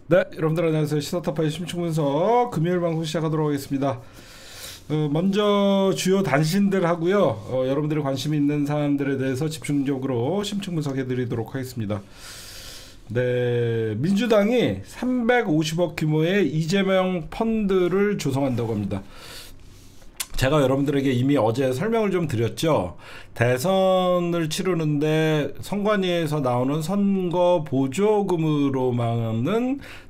네, 여러분들 안녕하세요. 시사타파의 심층분석 금요일 방송 시작하도록 하겠습니다. 먼저 주요 단신들 하고요. 여러분들이 관심 있는 사안들에 대해서 집중적으로 심층분석해드리도록 하겠습니다. 네, 민주당이 350억 규모의 이재명 펀드를 조성한다고 합니다. 제가 여러분들에게 이미 어제 설명을 좀 드렸죠. 대선을 치르는데 선관위에서 나오는 선거 보조금으로만은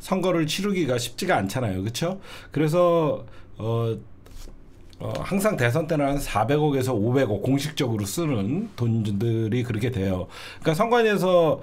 선거를 치르기가 쉽지가 않잖아요. 그렇죠? 그래서 항상 대선 때는 한 400억에서 500억 공식적으로 쓰는 돈들이 그렇게 돼요. 그러니까 선관위에서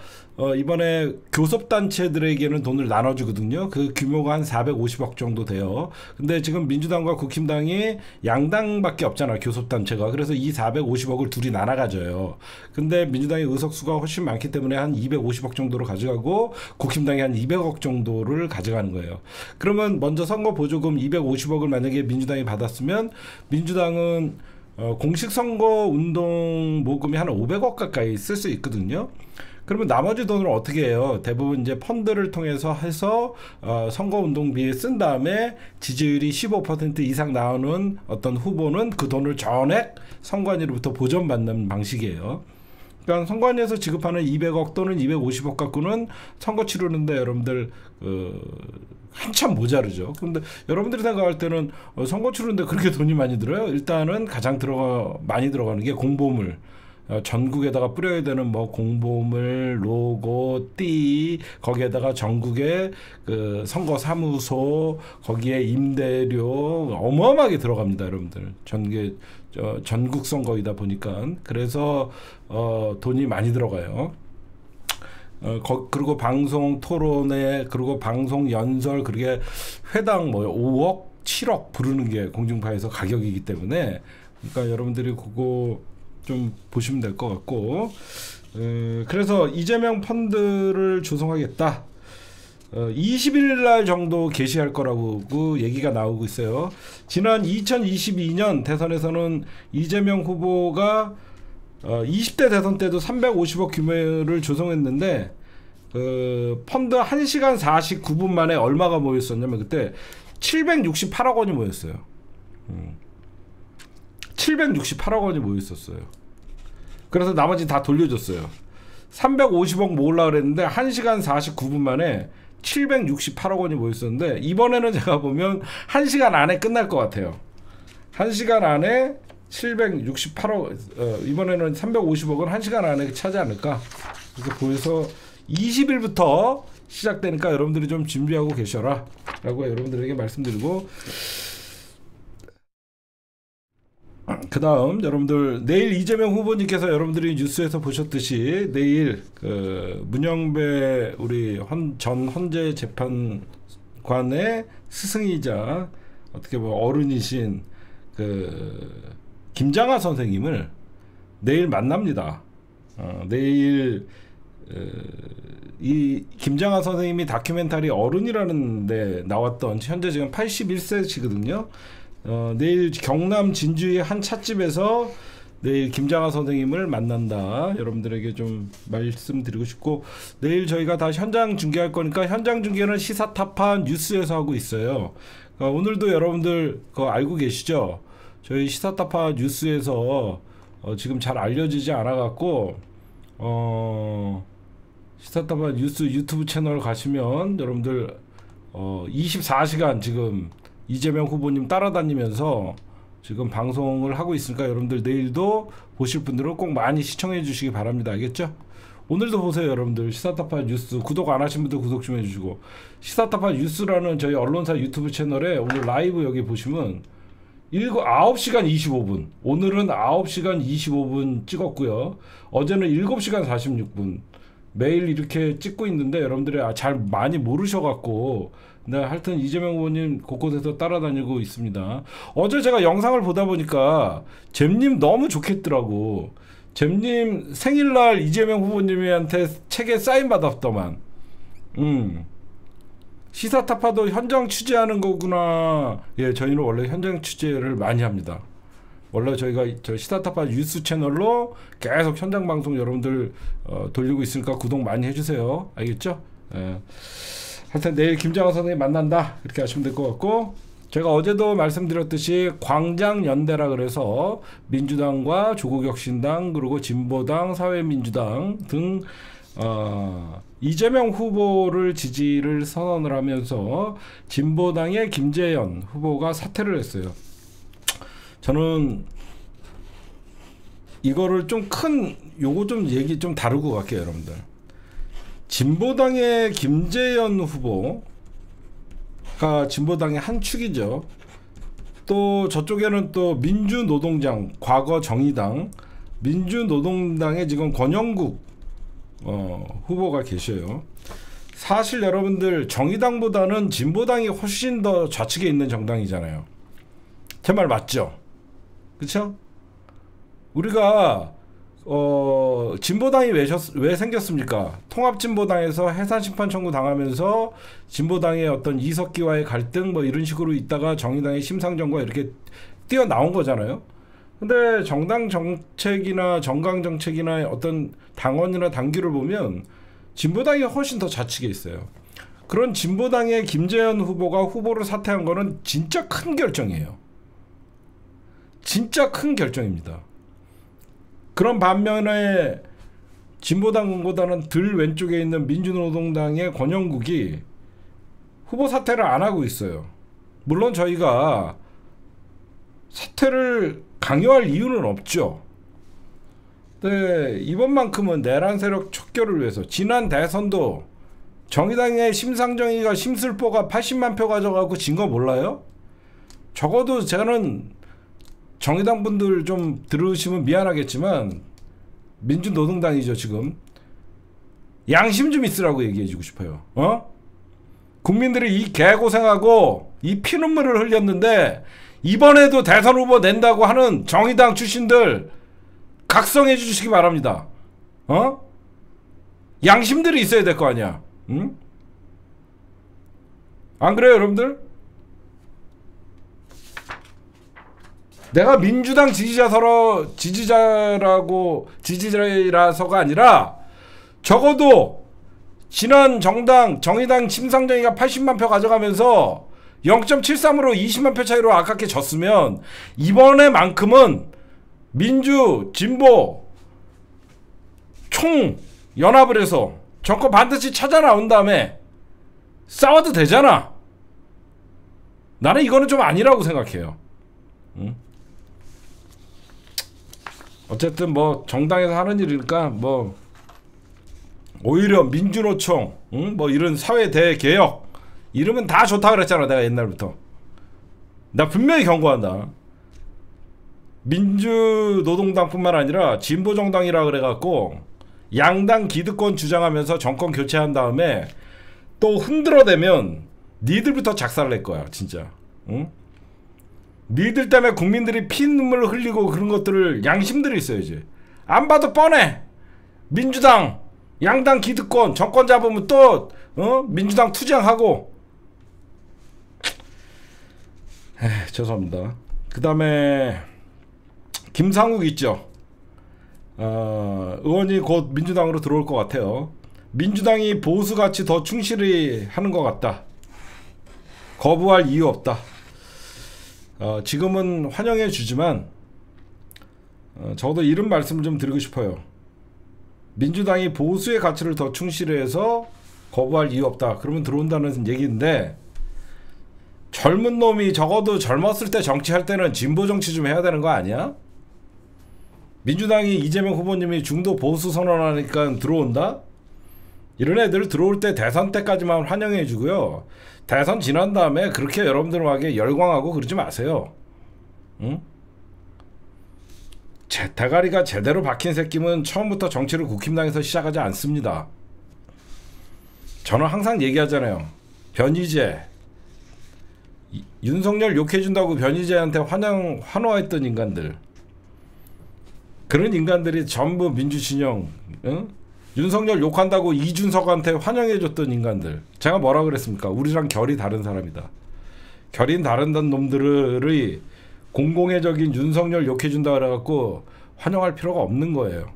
이번에 교섭단체들에게는 돈을 나눠주거든요. 그 규모가 한 450억 정도 돼요. 근데 지금 민주당과 국힘당이 양당밖에 없잖아요. 교섭단체가. 그래서 이 450억을 둘이 나눠 가져요. 근데 민주당의 의석수가 훨씬 많기 때문에 한 250억 정도로 가져가고 국힘당이 한 200억 정도를 가져가는 거예요. 그러면 먼저 선거 보조금 250억을 만약에 민주당이 받았으면 민주당은 공식 선거 운동 모금이 한 500억 가까이 쓸 수 있거든요. 그러면 나머지 돈을 어떻게 해요? 대부분 이제 펀드를 통해서 해서 선거운동비에 쓴 다음에 지지율이 15% 이상 나오는 어떤 후보는 그 돈을 전액 선관위로부터 보전받는 방식이에요. 그러니까 선관위에서 지급하는 200억 또는 250억 갖고는 선거 치르는데 여러분들 한참 모자르죠. 근데 여러분들이 생각할 때는 선거 치르는데 그렇게 돈이 많이 들어요? 일단은 가장 많이 들어가는 게 공보물. 전국에다가 뿌려야 되는 뭐 공보물, 로고, 띠, 거기에다가 전국의 그 선거 사무소, 거기에 임대료 어마어마하게 들어갑니다, 여러분들. 전국 선거이다 보니까 그래서 돈이 많이 들어가요. 그리고 방송 토론회, 그리고 방송 연설, 그게 회당 뭐 5억, 7억 부르는 게 공중파에서 가격이기 때문에 그러니까 여러분들이 그거 좀 보시면 될 것 같고, 그래서 이재명 펀드를 조성하겠다. 20일 날 정도 개시할 거라고 얘기가 나오고 있어요. 지난 2022년 대선에서는 이재명 후보가 20대 대선 때도 350억 규모를 조성했는데 펀드 1시간 49분 만에 얼마가 모였었냐면 그때 768억 원이 모였어요. 768억 원이 모였었어요. 그래서 나머지 다 돌려줬어요. 350억 모으려고 그랬는데 1시간 49분 만에 768억 원이 모였었는데 이번에는 제가 보면 1시간 안에 끝날 것 같아요. 1시간 안에 768억, 이번에는 350억은 1시간 안에 차지 않을까. 그래서 보여서 20일부터 시작되니까 여러분들이 좀 준비하고 계셔라 라고 여러분들에게 말씀드리고, 그 다음 여러분들 내일 이재명 후보님께서 여러분들이 뉴스에서 보셨듯이 내일 문영배 우리 전 헌재 재판관의 스승이자 어떻게 보면 어른이신 김장하 선생님을 내일 만납니다. 내일 이 김장하 선생님이 다큐멘터리 어른이라는 데 나왔던, 현재 지금 81세시거든요. 내일 경남 진주의 한 찻집에서 내일 김장하 선생님을 만난다. 여러분들에게 좀 말씀드리고 싶고, 내일 저희가 다시 현장 중계할 거니까 현장 중계는 시사타파 뉴스에서 하고 있어요. 오늘도 여러분들 그거 알고 계시죠? 저희 시사타파 뉴스에서 지금 잘 알려지지 않아갖고 시사타파 뉴스 유튜브 채널 가시면 여러분들 24시간 지금 이재명 후보님 따라다니면서 지금 방송을 하고 있으니까 여러분들 내일도 보실 분들은 꼭 많이 시청해 주시기 바랍니다. 알겠죠? 오늘도 보세요. 여러분들 시사타파 뉴스 구독 안 하신 분들 구독 좀 해주시고, 시사타파 뉴스라는 저희 언론사 유튜브 채널에 오늘 라이브 여기 보시면 9시간 25분, 오늘은 9시간 25분 찍었고요. 어제는 7시간 46분 매일 이렇게 찍고 있는데 여러분들이 잘 많이 모르셔갖고, 네, 하여튼 이재명 후보님 곳곳에서 따라다니고 있습니다. 어제 제가 영상을 보다 보니까 잼님 너무 좋겠더라고. 잼님 생일날 이재명 후보님한테 책에 사인 받았더만. 시사타파도 현장 취재하는 거구나. 예, 저희는 원래 현장 취재를 많이 합니다. 원래 저희가 저 시사타파 뉴스 채널로 계속 현장 방송 여러분들 돌리고 있으니까 구독 많이 해주세요. 알겠죠? 예. 하여튼 내일 김장호 선생님 만난다 이렇게 하시면 될 것 같고, 제가 어제도 말씀드렸듯이 광장연대라 그래서 민주당과 조국혁신당 그리고 진보당 사회민주당 등 이재명 후보를 지지를 선언을 하면서 진보당의 김재현 후보가 사퇴를 했어요. 저는 이거를 좀 요거 좀 얘기 좀 다루고 갈게요, 여러분들. 진보당의 김재현 후보가 진보당의 한 축이죠. 또 저쪽에는 또 민주노동당, 과거 정의당, 민주노동당의 지금 권영국 후보가 계셔요. 사실 여러분들 정의당보다는 진보당이 훨씬 더 좌측에 있는 정당이잖아요. 제 말 맞죠? 그쵸? 우리가 진보당이 왜 생겼습니까? 통합진보당에서 해산심판 청구 당하면서 진보당의 어떤 이석기와의 갈등 뭐 이런 식으로 있다가 정의당의 심상정과 이렇게 뛰어나온 거잖아요. 근데 정당 정책이나 정강 정책이나 어떤 당원이나 당규를 보면 진보당이 훨씬 더 좌측에 있어요. 그런 진보당의 김재현 후보가 후보를 사퇴한 거는 진짜 큰 결정이에요. 진짜 큰 결정입니다. 그런 반면에 진보당보다는 덜 왼쪽에 있는 민주노동당의 권영국이 후보 사퇴를 안 하고 있어요. 물론 저희가 사퇴를 강요할 이유는 없죠. 네, 이번만큼은 내란 세력 척결을 위해서 지난 대선도 정의당의 심상정이가 심술보가 80만 표 가져가고 진 거 몰라요? 적어도 저는 정의당 분들 좀 들으시면 미안하겠지만 민주노동당이죠 지금. 양심 좀 있으라고 얘기해주고 싶어요. 국민들이 이 개고생하고 이 피눈물을 흘렸는데 이번에도 대선 후보 낸다고 하는 정의당 출신들 각성해 주시기 바랍니다. 양심들이 있어야 될 거 아니야. 응? 안 그래요 여러분들? 내가 민주당 지지자라서가 아니라 적어도 지난 정의당 심상정이가 80만 표 가져가면서 0.73으로 20만 표 차이로 아깝게 졌으면 이번에만큼은 민주, 진보 총 연합을 해서 정권 반드시 찾아 나온 다음에 싸워도 되잖아. 나는 이거는 좀 아니라고 생각해요. 응? 어쨌든 뭐 정당에서 하는 일이니까 뭐 오히려 민주노총 뭐 이런 사회 대개혁 이러면 다 좋다 그랬잖아 내가 옛날부터. 나 분명히 경고한다. 민주노동당뿐만 아니라 진보정당이라 그래갖고 양당 기득권 주장하면서 정권 교체한 다음에 또 흔들어대면 니들부터 작살을 낼 거야 진짜. 응? 니들 때문에 국민들이 피눈물을 흘리고 그런 것들을 양심들이 있어야지. 안 봐도 뻔해. 민주당 양당 기득권 정권 잡으면 또 민주당 투쟁하고. 죄송합니다. 그 다음에 김상욱 있죠. 의원이 곧 민주당으로 들어올 것 같아요. 민주당이 보수같이 더 충실히 하는 것 같다. 거부할 이유 없다. 지금은 환영해 주지만 저도 이런 말씀을 좀 드리고 싶어요. 민주당이 보수의 가치를 더 충실해서 거부할 이유 없다. 그러면 들어온다는 얘기인데 젊은 놈이 적어도 젊었을 때 정치할 때는 진보 정치 좀 해야 되는 거 아니야? 민주당이 이재명 후보님이 중도 보수 선언하니까 들어온다? 이런 애들 들어올 때 대선 때까지만 환영해 주고요. 대선 지난 다음에 그렇게 여러분들에게 열광하고 그러지 마세요. 응? 대가리가 제대로 박힌 새끼면 처음부터 정치를 국힘당에서 시작하지 않습니다. 저는 항상 얘기하잖아요. 변희재 윤석열 욕해준다고 변희재한테 환호했던 인간들, 그런 인간들이 전부 민주진영, 응? 윤석열 욕한다고 이준석한테 환영해줬던 인간들. 제가 뭐라 그랬습니까? 우리랑 결이 다른 사람이다. 결이 다른 놈들의 공공의적인 윤석열 욕해준다 그래갖고 환영할 필요가 없는 거예요.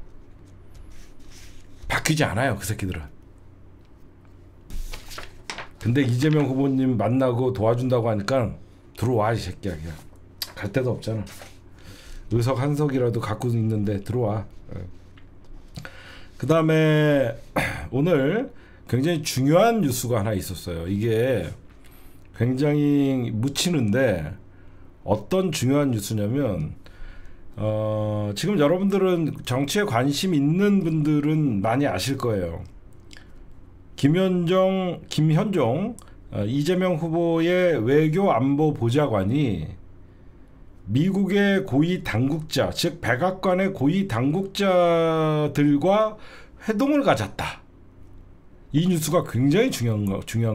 바뀌지 않아요 그 새끼들은. 근데 이재명 후보님 만나고 도와준다고 하니까 들어와 이 새끼야. 그냥 갈 데도 없잖아. 의석 한 석이라도 갖고 있는데 들어와. 그 다음에 오늘 굉장히 중요한 뉴스가 하나 있었어요. 이게 굉장히 묻히는데 어떤 중요한 뉴스냐면 지금 여러분들은 정치에 관심 있는 분들은 많이 아실 거예요. 김현종 이재명 후보의 외교 안보 보좌관이 미국의 고위 당국자, 즉 백악관의 고위 당국자들과 회동을 가졌다. 이 뉴스가 굉장히 중요한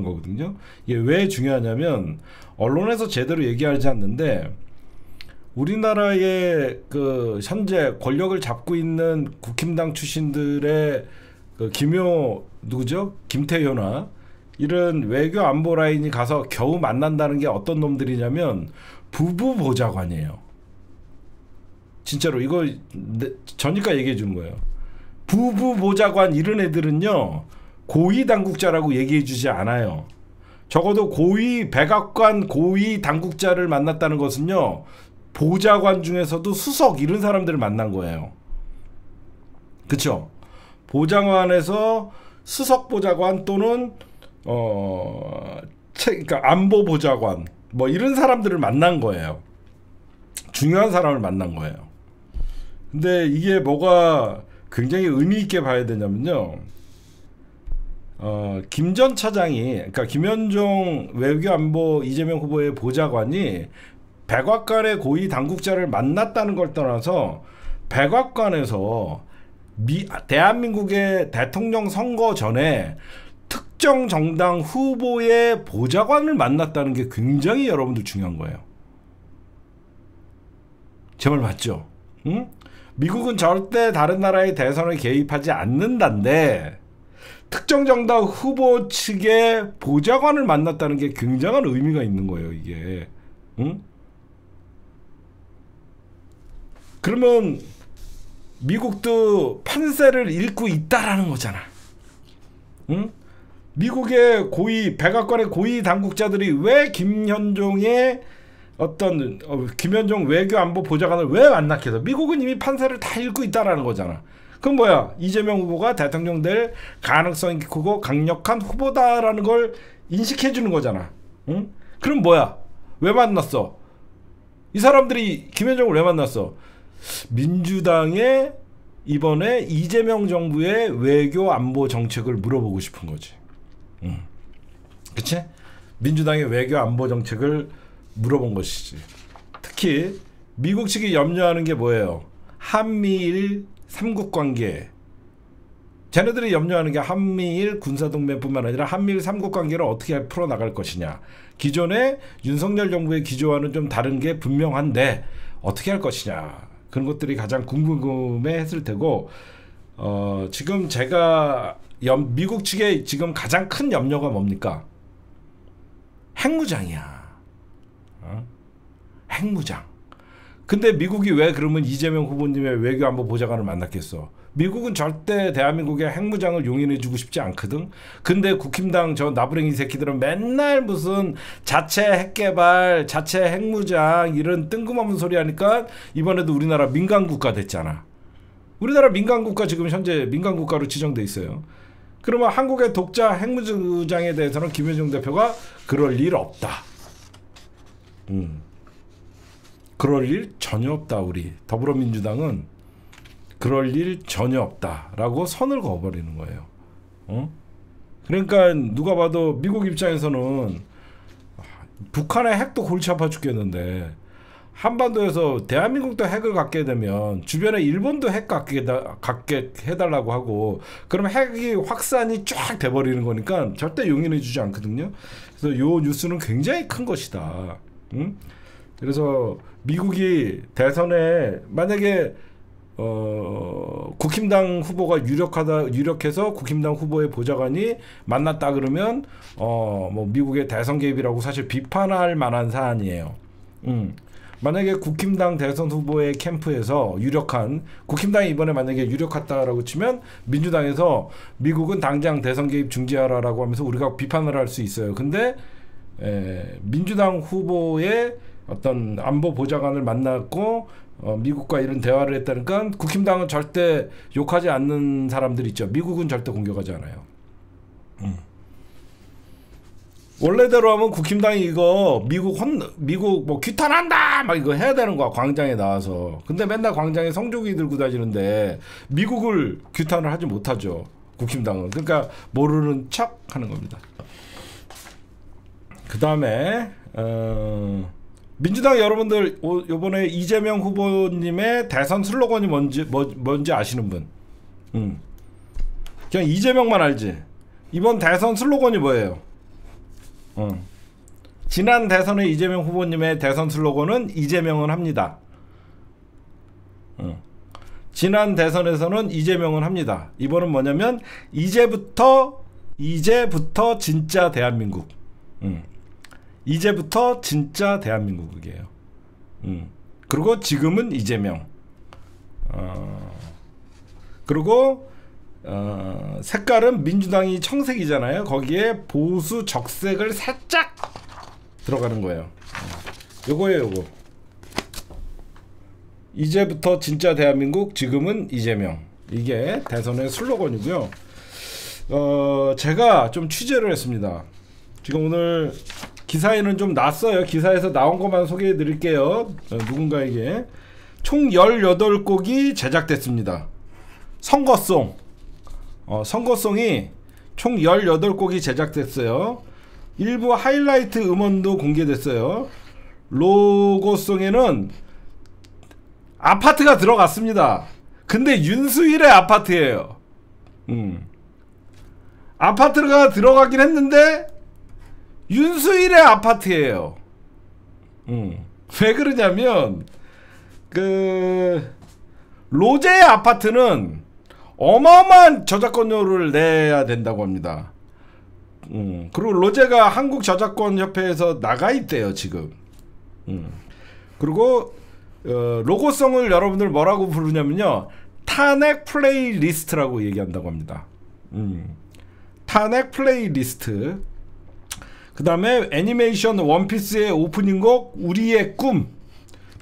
거거든요. 이게 왜 중요하냐면 언론에서 제대로 얘기하지 않는데 우리나라의 그 현재 권력을 잡고 있는 국힘당 출신들의 그 김효 누구죠? 김태효나 이런 외교 안보 라인이 가서 겨우 만난다는 게 어떤 놈들이냐면 부부 보좌관이에요. 진짜로 이거 저니까 얘기해 주는 거예요. 부부 보좌관 이런 애들은요 고위 당국자라고 얘기해 주지 않아요. 적어도 백악관 고위 당국자를 만났다는 것은요 보좌관 중에서도 수석 이런 사람들을 만난 거예요. 그쵸? 보좌관에서 수석 보좌관 또는 그러니까 안보 보좌관 뭐 이런 사람들을 만난 거예요. 중요한 사람을 만난 거예요. 근데 이게 뭐가 굉장히 의미 있게 봐야 되냐면요. 김 전 차장이 그러니까 김현종 외교안보 이재명 후보의 보좌관이 백악관의 고위 당국자를 만났다는 걸 떠나서 백악관에서 대한민국의 대통령 선거 전에 특정 정당 후보의 보좌관을 만났다는 게 굉장히 여러분들 중요한 거예요. 제 말 맞죠? 응? 미국은 절대 다른 나라의 대선에 개입하지 않는다는데 특정 정당 후보 측의 보좌관을 만났다는 게 굉장한 의미가 있는 거예요. 이게. 응? 그러면 미국도 판세를 읽고 있다라는 거잖아. 응? 미국의 백악관의 고위 당국자들이 왜 김현종의 김현종 외교안보 보좌관을 왜 만나게 해서 미국은 이미 판세를 다 읽고 있다라는 거잖아. 그럼 뭐야? 이재명 후보가 대통령 될 가능성이 크고 강력한 후보다라는 걸 인식해 주는 거잖아. 응? 그럼 뭐야? 왜 만났어? 이 사람들이 김현종을 왜 만났어? 민주당의 이번에 이재명 정부의 외교 안보 정책을 물어보고 싶은 거지. 그치? 민주당의 외교 안보 정책을 물어본 것이지. 특히 미국 측이 염려하는 게 뭐예요? 한미일 삼국관계. 쟤네들이 염려하는 게 한미일 군사동맹뿐만 아니라 한미일 삼국관계를 어떻게 풀어나갈 것이냐. 기존의 윤석열 정부의 기조와는 좀 다른 게 분명한데 어떻게 할 것이냐. 그런 것들이 가장 궁금해했을 테고 지금 제가 미국 측의 지금 가장 큰 염려가 뭡니까? 핵무장이야. 핵무장. 근데 미국이 왜 그러면 이재명 후보님의 외교안보 보좌관을 만났겠어? 미국은 절대 대한민국의 핵무장을 용인해주고 싶지 않거든. 근데 국힘당 저 나부랭이 새끼들은 맨날 무슨 자체 핵개발, 자체 핵무장 이런 뜬금없는 소리 하니까 이번에도 우리나라 민간국가 됐잖아. 우리나라 민간국가 지금 현재 민간국가로 지정돼 있어요. 그러면 한국의 독자 핵무장에 대해서는 김현종 대표가 그럴 일 없다. 그럴 일 전혀 없다. 우리 더불어민주당은 그럴 일 전혀 없다라고 선을 그어버리는 거예요. 그러니까 누가 봐도 미국 입장에서는 북한의 핵도 골치 아파 죽겠는데 한반도에서 대한민국도 핵을 갖게 되면 주변에 일본도 핵 갖게 해달라고 하고 그러면 핵이 확산이 쫙 돼버리는 거니까 절대 용인해주지 않거든요. 그래서 요 뉴스는 굉장히 큰 것이다. 그래서 미국이 대선에 만약에 국힘당 후보가 유력해서 국힘당 후보의 보좌관이 만났다 그러면 뭐 미국의 대선 개입이라고 사실 비판할 만한 사안이에요. 만약에 국힘당 대선 후보의 캠프에서 유력한 국힘당이 이번에 만약에 유력하다라고 치면 민주당에서 미국은 당장 대선 개입 중지하라라고 하면서 우리가 비판을 할 수 있어요. 근데 민주당 후보의 어떤 안보 보좌관을 만났고 미국과 이런 대화를 했다니까 국힘당은 절대 욕하지 않는 사람들 있죠. 미국은 절대 공격하지 않아요. 원래대로 하면 국힘당이 이거 미국 뭐 규탄한다 막 이거 해야 되는 거야, 광장에 나와서. 근데 맨날 광장에 성조기 들고 다니는데 미국을 규탄을 하지 못하죠, 국힘당은. 그러니까 모르는 척 하는 겁니다. 그 다음에 민주당 여러분들 요번에 이재명 후보님의 대선 슬로건이 뭔지 아시는 분? 그냥 이재명만 알지. 이번 대선 슬로건이 뭐예요? 지난 대선의 이재명 후보님의 대선 슬로건은 이재명은 합니다. 지난 대선에서는 이재명은 합니다. 이번은 뭐냐면 이제부터 진짜 대한민국. 이제부터 진짜 대한민국이에요. 그리고 지금은 이재명. 그리고 색깔은 민주당이 청색이잖아요. 거기에 보수 적색을 살짝 들어가는 거예요. 요거예요, 요거. 이제부터 진짜 대한민국, 지금은 이재명. 이게 대선의 슬로건이고요. 제가 좀 취재를 했습니다. 지금 오늘 기사에는 좀 났어요. 기사에서 나온 것만 소개해 드릴게요. 누군가에게. 총 18곡이 제작됐습니다. 선거송. 선거송이 총 18곡이 제작됐어요. 일부 하이라이트 음원도 공개됐어요. 로고송에는 아파트가 들어갔습니다. 근데 윤수일의 아파트예요. 아파트가 들어가긴 했는데 윤수일의 아파트예요. 왜 그러냐면 로제의 아파트는 어마어마한 저작권료를 내야 된다고 합니다. 그리고 로제가 한국저작권협회에서 나가 있대요, 지금. 그리고 로고송을 여러분들 뭐라고 부르냐면요, 탄핵 플레이리스트라고 얘기한다고 합니다. 탄핵 플레이리스트. 그 다음에 애니메이션 원피스의 오프닝곡 우리의 꿈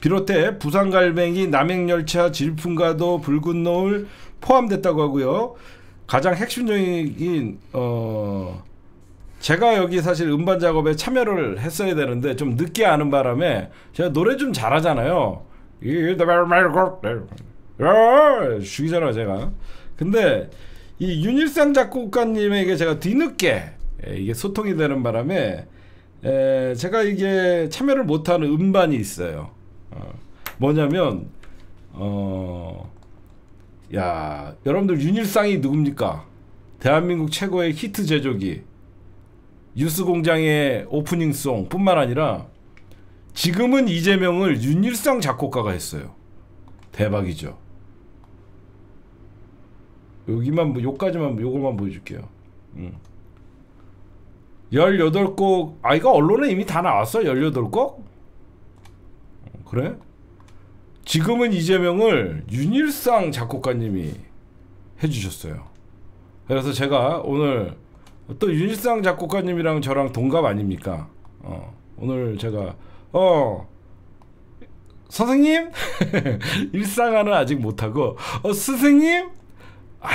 비롯해 부산갈매기, 남행열차, 질풍가도, 붉은 노을 포함됐다고 하고요. 가장 핵심적인 제가 여기 사실 음반 작업에 참여를 했어야 되는데 좀 늦게 아는 바람에 제가 노래 좀 잘하잖아요. 죽이잖아요, 제가. 근데 이 윤일상 작곡가님에게 제가 뒤늦게 이게 소통이 되는 바람에 제가 이게 참여를 못하는 음반이 있어요. 뭐냐면 야, 여러분들 윤일상이 누굽니까? 대한민국 최고의 히트 제조기, 뉴스공장의 오프닝송 뿐만 아니라 지금은 이재명을 윤일상 작곡가가 했어요. 대박이죠. 여기만 요거만 보여줄게요. 18곡. 이거 언론에 이미 다 나왔어? 18곡? 그래? 지금은 이재명을 윤일상 작곡가님이 해주셨어요. 그래서 제가 오늘 또 윤일상 작곡가님이랑 저랑 동갑 아닙니까? 오늘 제가 선생님? 일상화는 아직 못하고 스승님?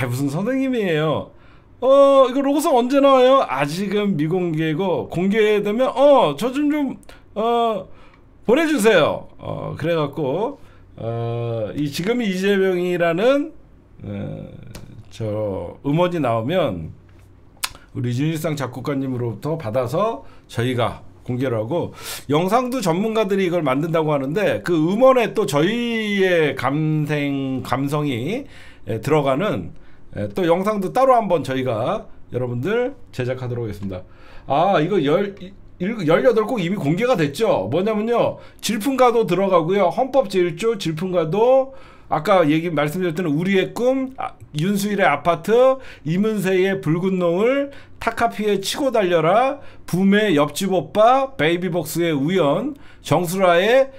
무슨 선생님이에요. 이거 로고송 언제 나와요? 아직은 미공개고 공개되면 저 좀 보내주세요. 그래갖고 이 지금이 이재명이라는 저 음원이 나오면 우리 윤일상 작곡가님으로부터 받아서 저희가 공개를 하고, 영상도 전문가들이 이걸 만든다고 하는데 그 음원에 또 저희의 감성이 들어가는 또 영상도 따로 한번 저희가 여러분들 제작하도록 하겠습니다. 이거 18곡 이미 공개가 됐죠. 뭐냐면요, 질풍가도 들어가고요, 헌법 제1조 질풍가도, 아까 말씀드렸던 우리의 꿈, 윤수일의 아파트, 이문세의 붉은 노을, 타카피의 치고 달려라, 붐의 옆집 오빠, 베이비복스의 우연, 정수라의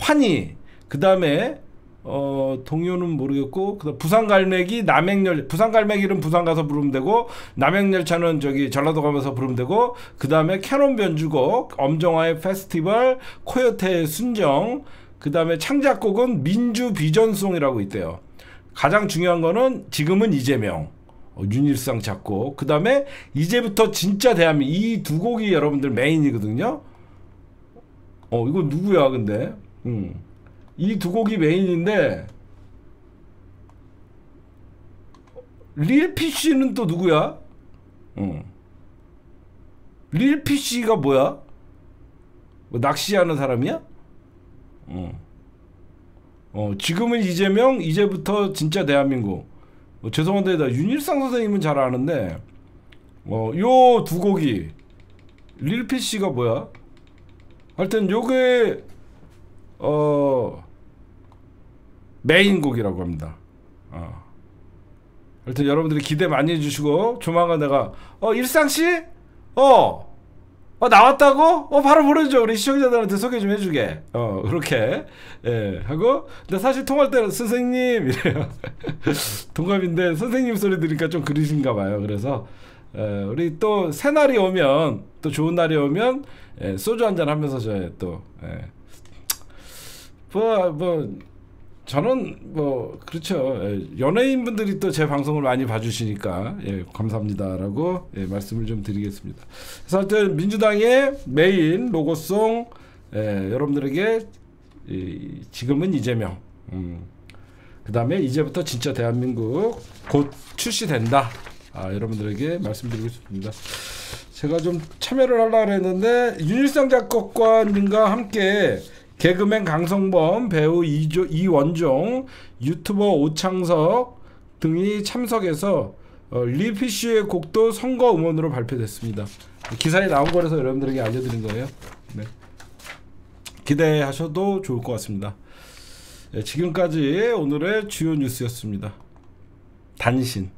환희, 그 다음에 동요는 모르겠고, 그다음 부산갈매기, 남행열, 부산갈매기는 부산 가서 부르면 되고, 남행열차는 저기 전라도 가면서 부르면 되고, 그 다음에 캐논 변주곡, 엄정화의 페스티벌, 코요태의 순정, 그 다음에 창작곡은 민주 비전송이라고 있대요. 가장 중요한 거는 지금은 이재명, 윤일상 작곡, 그 다음에 이제부터 진짜 대한민국, 이 두 곡이 여러분들 메인이거든요. 이거 누구야 근데? 이 두 곡이 메인인데 릴피쉬는 또 누구야? 릴피쉬가 뭐야? 뭐 낚시하는 사람이야? 지금은 이재명, 이제부터 진짜 대한민국. 죄송한데 나 윤일상 선생님은 잘 아는데 요 두 곡이 릴피쉬가 뭐야? 하여튼 요게 메인곡이라고 합니다. 하여튼 여러분들이 기대 많이 해주시고, 조만간 내가 일상씨? 나왔다고? 바로 보내줘. 우리 시청자들한테 소개 좀 해주게. 그렇게 하고, 근데 사실 통할 때는 선생님 이래요. 동갑인데 선생님 소리 들으니까 좀 그러신가 봐요. 그래서 우리 또 새날이 오면, 또 좋은 날이 오면 소주 한잔 하면서 저희 또 저는 그렇죠. 연예인분들이 또 제 방송을 많이 봐주시니까 감사합니다라고 말씀을 좀 드리겠습니다. 그래서 하여튼 민주당의 메인 로고송, 여러분들에게 지금은 이재명, 그 다음에 이제부터 진짜 대한민국 곧 출시된다. 여러분들에게 말씀드리고 싶습니다. 제가 좀 참여를 하려고 했는데 윤일상 작곡가님과 함께 개그맨 강성범, 배우 이원종, 유튜버 오창석 등이 참석해서 릴피쉬의 곡도 선거 음원으로 발표됐습니다. 기사에 나온 거라서 여러분들에게 알려드린 거예요. 네. 기대하셔도 좋을 것 같습니다. 지금까지 오늘의 주요 뉴스였습니다. 단신.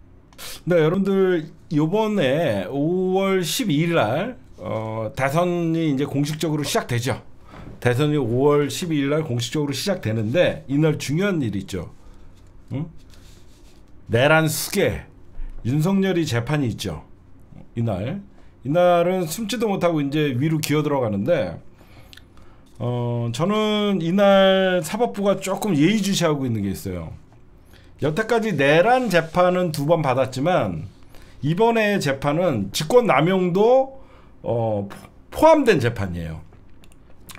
네, 여러분들 이번에 5월 12일 날 대선이 이제 공식적으로 시작되죠. 대선이 5월 12일 날 공식적으로 시작되는데 이날 중요한 일이 있죠. 내란 수계 윤석열이 재판이 있죠. 이날은 숨지도 못하고 이제 위로 기어 들어가는데 저는 이날 사법부가 조금 예의주시하고 있는 게 있어요. 여태까지 내란 재판은 2번 받았지만 이번에 재판은 직권남용도 포함된 재판이에요.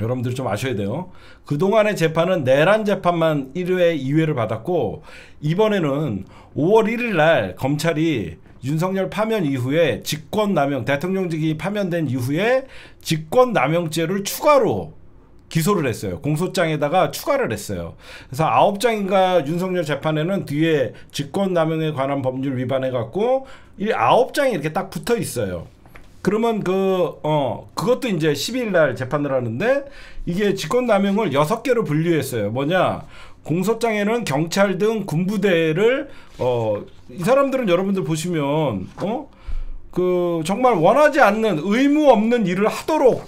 여러분들 좀 아셔야 돼요. 그동안의 재판은 내란 재판만 1회, 2회를 받았고 이번에는 5월 1일 날 검찰이 윤석열 파면 이후에 직권남용, 대통령직이 파면된 이후에 직권남용죄를 추가로 기소를 했어요. 공소장에다가 추가를 했어요. 그래서 9장인가 윤석열 재판에는 뒤에 직권남용에 관한 법률 위반해갖고 9장이 이렇게 딱 붙어 있어요. 그러면 그것도 이제 10일 날 재판을 하는데 이게 직권남용을 6개로 분류했어요. 뭐냐? 공소장에는 경찰 등 군부대를 이 사람들은 여러분들 보시면 정말 원하지 않는 의무 없는 일을 하도록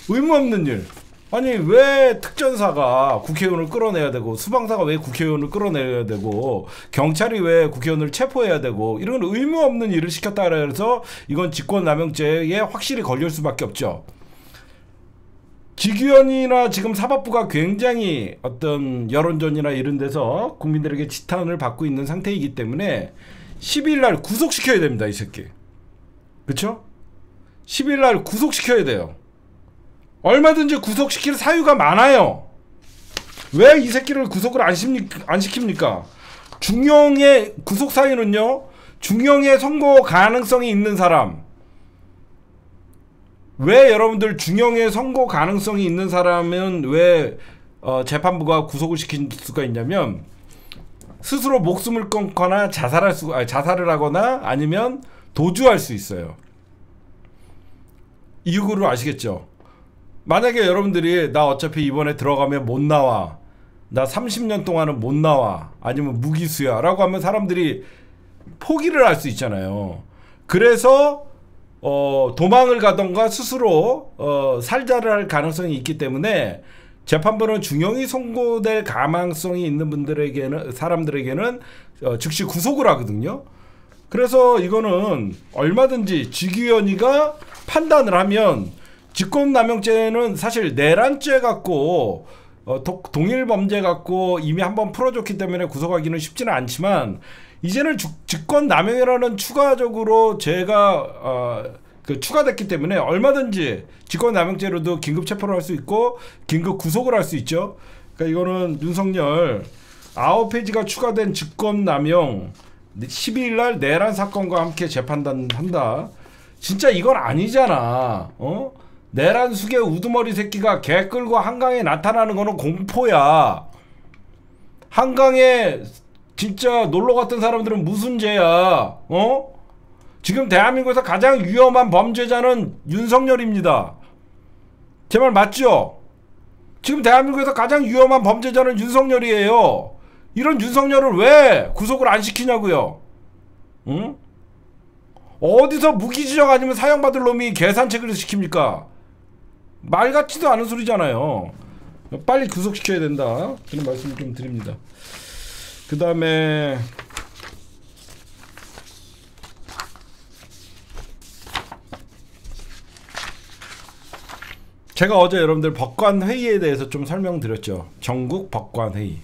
의무 없는 일. 아니 왜 특전사가 국회의원을 끌어내야 되고 수방사가 왜 국회의원을 끌어내야 되고 경찰이 왜 국회의원을 체포해야 되고 이런 의무 없는 일을 시켰다 그래서 이건 직권남용죄에 확실히 걸릴 수밖에 없죠. 직위원이나 지금 사법부가 굉장히 어떤 여론전이나 이런 데서 국민들에게 지탄을 받고 있는 상태이기 때문에 10일 날 구속시켜야 됩니다. 이 새끼. 그쵸? 10일 날 구속시켜야 돼요. 얼마든지 구속시킬 사유가 많아요. 왜 이 새끼를 구속을 안 시킵니까? 중형의 구속 사유는요, 중형의 선고 가능성이 있는 사람. 왜 여러분들 중형의 선고 가능성이 있는 사람은 왜 재판부가 구속을 시킬 수가 있냐면 스스로 목숨을 끊거나 자살을 하거나 아니면 도주할 수 있어요. 이유를 아시겠죠? 만약에 여러분들이 나 어차피 이번에 들어가면 못 나와, 나 30년 동안은 못 나와, 아니면 무기수야 라고 하면 사람들이 포기를 할 수 있잖아요. 그래서 도망을 가던가 스스로 살자를 할 가능성이 있기 때문에 재판부는 중형이 선고될 가망성이 있는 분들에게는 사람들에게는 즉시 구속을 하거든요. 그래서 이거는 얼마든지 직위원회가 판단을 하면 직권남용죄는 사실 내란죄 갖고 동일 범죄 갖고 이미 한번 풀어줬기 때문에 구속하기는 쉽지는 않지만 이제는 직권남용이라는 추가적으로 죄가 추가됐기 때문에 얼마든지 직권남용죄로도 긴급 체포를 할 수 있고 긴급 구속을 할 수 있죠. 그러니까 이거는 윤석열 9페이지가 추가된 직권남용 12일 날 내란 사건과 함께 재판한다. 진짜 이건 아니잖아. 내란 숙의 우두머리 새끼가 개 끌고 한강에 나타나는 거는 공포야. 한강에 진짜 놀러 갔던 사람들은 무슨 죄야? 지금 대한민국에서 가장 위험한 범죄자는 윤석열입니다. 제 말 맞죠? 지금 대한민국에서 가장 위험한 범죄자는 윤석열이에요. 이런 윤석열을 왜 구속을 안 시키냐고요? 응? 어디서 무기지정 아니면 사형받을 놈이 계산책을 시킵니까? 말 같지도 않은 소리잖아요. 빨리 구속시켜야 된다. 그런 말씀을 좀 드립니다. 그 다음에 제가 어제 여러분들 법관회의에 대해서 좀 설명드렸죠. 전국 법관회의.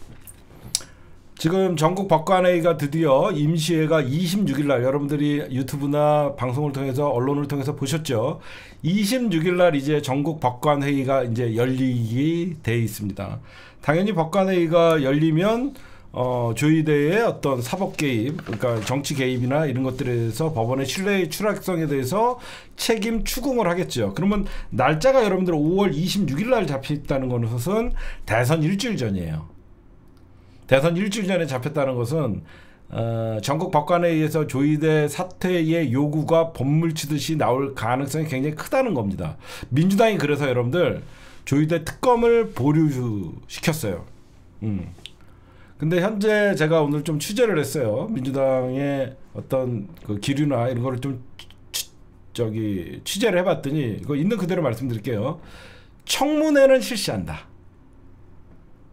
지금 전국 법관회의가 드디어 임시회가 26일날 여러분들이 유튜브나 방송을 통해서 언론을 통해서 보셨죠. 26일날 이제 전국 법관회의가 이제 열리게 돼 있습니다. 당연히 법관회의가 열리면 조의대의 어떤 사법 개입, 그러니까 정치 개입이나 이런 것들에 대해서 법원의 신뢰의 추락성에 대해서 책임 추궁을 하겠죠. 그러면 날짜가 여러분들 5월 26일 날 잡혔다는 것은 대선 일주일 전이에요. 대선 일주일 전에 잡혔다는 것은 전국 법관회의에서 조의대 사퇴의 요구가 본물치듯이 나올 가능성이 굉장히 크다는 겁니다. 민주당이 그래서 여러분들 조의대 특검을 보류시켰어요. 근데 현재 제가 오늘 좀 취재를 했어요. 민주당의 어떤 그 기류나 이런 거를 좀 취재를 해봤더니 이거 있는 그대로 말씀드릴게요. 청문회는 실시한다.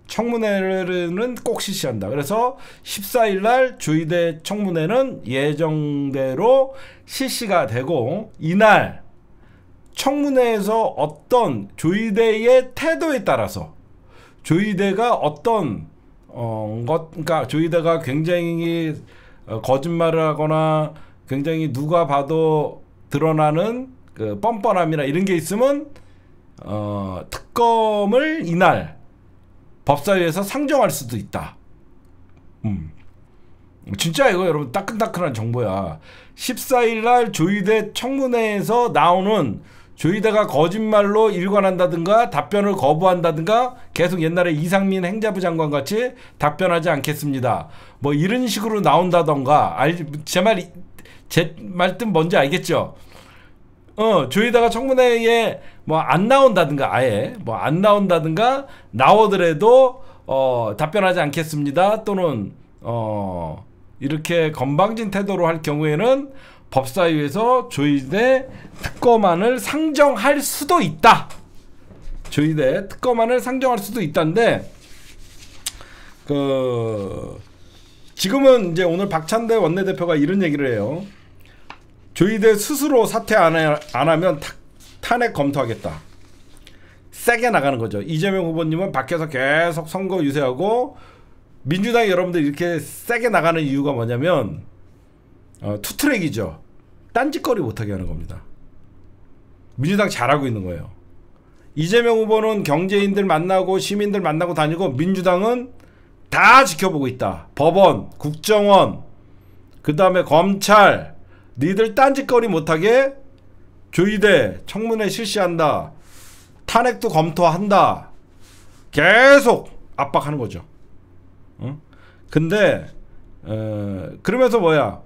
청문회는 꼭 실시한다. 그래서 14일 날 조의대 청문회는 예정대로 실시가 되고 이날 청문회에서 어떤 조의대의 태도에 따라서 조의대가 어떤 그러니까 조의대가 굉장히 거짓말을 하거나 굉장히 누가 봐도 드러나는 그 뻔뻔함이나 이런 게 있으면 특검을 이날 법사위에서 상정할 수도 있다. 진짜 이거 여러분 따끈따끈한 정보야. 14일 날 조의대 청문회에서 나오는 조의대가 거짓말로 일관한다든가 답변을 거부한다든가 계속 옛날에 이상민 행자부 장관 같이 답변하지 않겠습니다. 뭐 이런 식으로 나온다던가 제 말뜻 뭔지 알겠죠? 조의대가 청문회에 뭐 안 나온다든가 아예 뭐 안 나온다든가 나오더라도 답변하지 않겠습니다. 또는 이렇게 건방진 태도로 할 경우에는 법사위에서 조의대 특검안을 상정할 수도 있다. 조의대 특검안을 상정할 수도 있다는데 지금은 이제 오늘 박찬대 원내대표가 이런 얘기를 해요. 조의대 스스로 사퇴 안 하면 탄핵 검토하겠다. 세게 나가는 거죠. 이재명 후보님은 밖에서 계속 선거 유세하고 민주당이 여러분들 이렇게 세게 나가는 이유가 뭐냐면 투트랙이죠. 딴짓거리 못하게 하는 겁니다. 민주당 잘하고 있는 거예요. 이재명 후보는 경제인들 만나고 시민들 만나고 다니고 민주당은 다 지켜보고 있다. 법원, 국정원, 그 다음에 검찰 니들 딴짓거리 못하게 조의대 청문회 실시한다. 탄핵도 검토한다. 계속 압박하는 거죠. 근데 그러면서 뭐야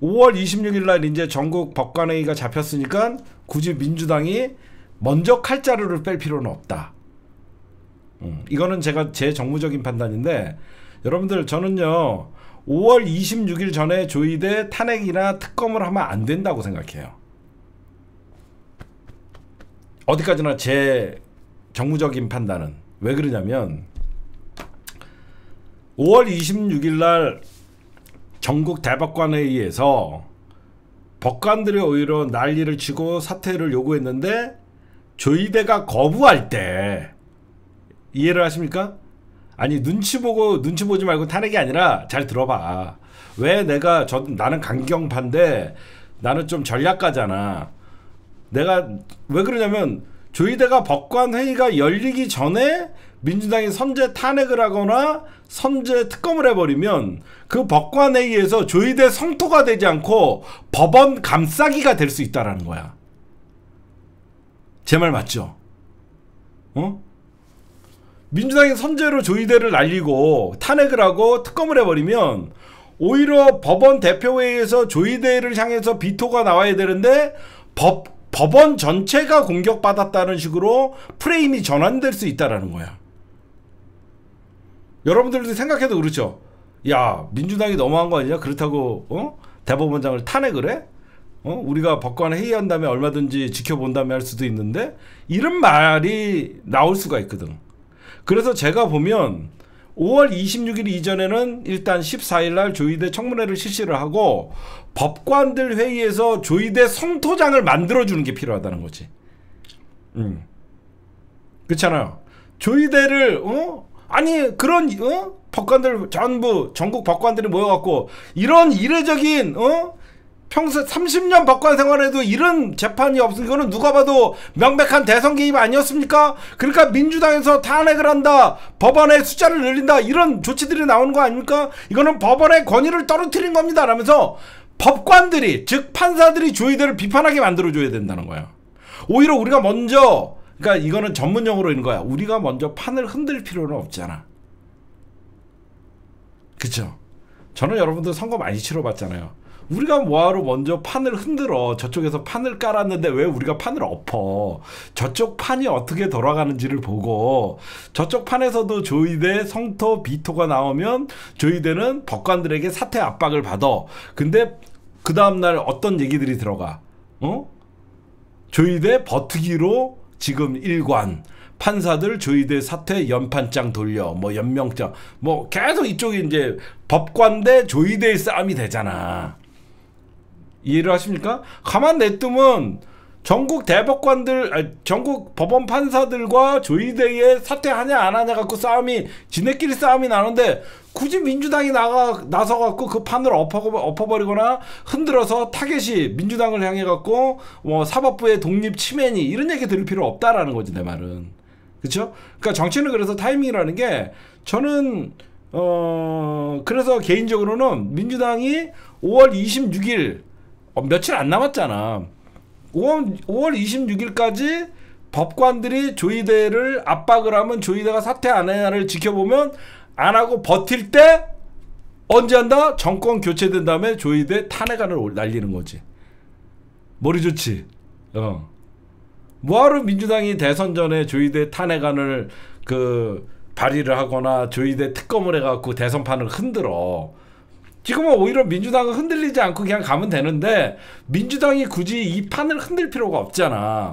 5월 26일 날 이제 전국 법관회의가 잡혔으니까 굳이 민주당이 먼저 칼자루를 뺄 필요는 없다. 이거는 제 정무적인 판단인데 여러분들 저는요 5월 26일 전에 조의대 탄핵이나 특검을 하면 안 된다고 생각해요. 어디까지나 제 정무적인 판단은 왜 그러냐면 5월 26일 날 전국 대법관회의에서 법관들이 오히려 난리를 치고 사퇴를 요구했는데 조희대가 거부할 때 이해를 하십니까? 아니 눈치 보지 말고 탄핵이 아니라 잘 들어봐. 왜 나는 강경파인데 나는 좀 전략가잖아. 내가 왜 그러냐면 조희대가 법관회의가 열리기 전에 민주당이 선제 탄핵을 하거나 선제 특검을 해버리면 그 법관회의에서 조희대 성토가 되지 않고 법원 감싸기가 될 수 있다라는 거야. 제 말 맞죠? 민주당이 선제로 조희대를 날리고 탄핵을 하고 특검을 해버리면 오히려 법원 대표회의에서 조희대를 향해서 비토가 나와야 되는데 법원 전체가 공격받았다는 식으로 프레임이 전환될 수 있다라는 거야. 여러분들도 생각해도 그렇죠. 야, 민주당이 너무한 거 아니냐? 그렇다고 대법원장을 탄핵을 해? 우리가 법관 회의한 다음에 얼마든지 지켜본 다음에 할 수도 있는데 이런 말이 나올 수가 있거든. 그래서 제가 보면 5월 26일 이전에는 일단 14일 날 조희대 청문회를 실시를 하고 법관들 회의에서 조희대 성토장을 만들어주는 게 필요하다는 거지. 그렇잖아요. 조희대를 아니 그런 법관들 전국 법관들이 모여갖고 이런 이례적인 평소 30년 법관 생활에도 이런 재판이 없으니 이거는 누가 봐도 명백한 대선 개입 아니었습니까? 그러니까 민주당에서 탄핵을 한다, 법원의 숫자를 늘린다, 이런 조치들이 나오는 거 아닙니까? 이거는 법원의 권위를 떨어뜨린 겁니다 라면서 법관들이, 즉 판사들이 조희대를 비판하게 만들어줘야 된다는 거야. 오히려 우리가 먼저, 그러니까 이거는 전문용어로 있는 거야. 우리가 먼저 판을 흔들 필요는 없잖아. 그쵸? 저는 여러분들 선거 많이 치러봤잖아요. 우리가 뭐하러 먼저 판을 흔들어. 저쪽에서 판을 깔았는데 왜 우리가 판을 엎어. 저쪽 판이 어떻게 돌아가는지를 보고 저쪽 판에서도 조희대 성토 비토가 나오면 조희대는 법관들에게 사퇴 압박을 받아. 근데 그 다음날 어떤 얘기들이 들어가. 조희대 버티기로 지금 일관, 판사들 조희대 사퇴 연판장 돌려, 뭐 연명장, 뭐 계속 이쪽이 이제 법관 대 조희대의 싸움이 되잖아. 이해를 하십니까? 가만 냅두면 전국 대법관들, 전국 법원 판사들과 조희대의 사퇴하냐 안 하냐 갖고 지네끼리 싸움이 나는데 굳이 민주당이 나서 갖고 그 판을 엎어버리거나 흔들어서 타겟이 민주당을 향해 갖고 뭐 사법부의 독립 침해니 이런 얘기 들을 필요 없다라는 거지, 내 말은. 그렇죠? 그러니까 정치는 그래서 타이밍이라는 게 저는 그래서 개인적으로는 민주당이 5월 26일 며칠 안 남았잖아. 5월 26일까지 법관들이 조희대를 압박을 하면 조희대가 사퇴 안 하냐를 지켜보면 안 하고 버틸 때 언제 한다? 정권 교체된 다음에 조희대 탄핵안을 날리는 거지. 머리 좋지? 뭐하러 민주당이 대선 전에 조희대 탄핵안을 발의를 하거나 조희대 특검을 해갖고 대선판을 흔들어. 지금은 오히려 민주당은 흔들리지 않고 그냥 가면 되는데 민주당이 굳이 이 판을 흔들 필요가 없잖아.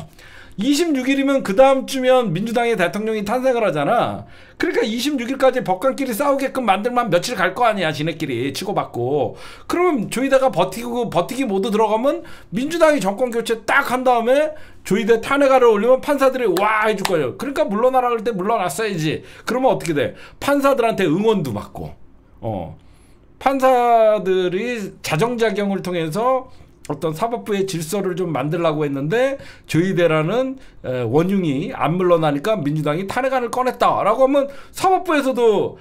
26일이면 그 다음 주면 민주당의 대통령이 탄생을 하잖아. 그러니까 26일까지 법관끼리 싸우게끔 만들면 며칠 갈 거 아니야, 지네끼리 치고받고. 그러면 조희대가 버티기 모두 들어가면 민주당이 정권 교체 딱 한 다음에 조희대 탄핵안을 올리면 판사들이 와 해줄 거예요. 그러니까 물러나라 그럴 때 물러났어야지. 그러면 어떻게 돼? 판사들한테 응원도 받고 판사들이 자정작용을 통해서 어떤 사법부의 질서를 좀 만들려고 했는데 조희대라는 원흉이 안 물러나니까 민주당이 탄핵안을 꺼냈다라고 하면 사법부에서도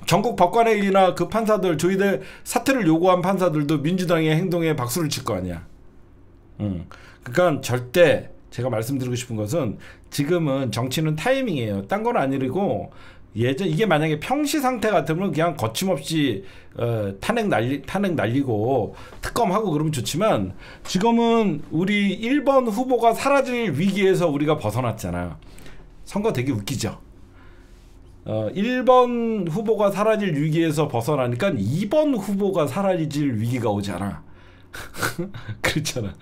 전국 법관회의나 그 판사들, 조희대 사퇴를 요구한 판사들도 민주당의 행동에 박수를 칠 거 아니야. 그러니까 절대 제가 말씀드리고 싶은 것은 지금은 정치는 타이밍이에요. 딴 건 아니고 이게 만약에 평시 상태 같으면 그냥 거침없이 탄핵 날리고 특검하고 그러면 좋지만 지금은 우리 1번 후보가 사라질 위기에서 우리가 벗어났잖아. 선거 되게 웃기죠. 1번 후보가 사라질 위기에서 벗어나니까 2번 후보가 사라질 위기가 오잖아. 그렇잖아.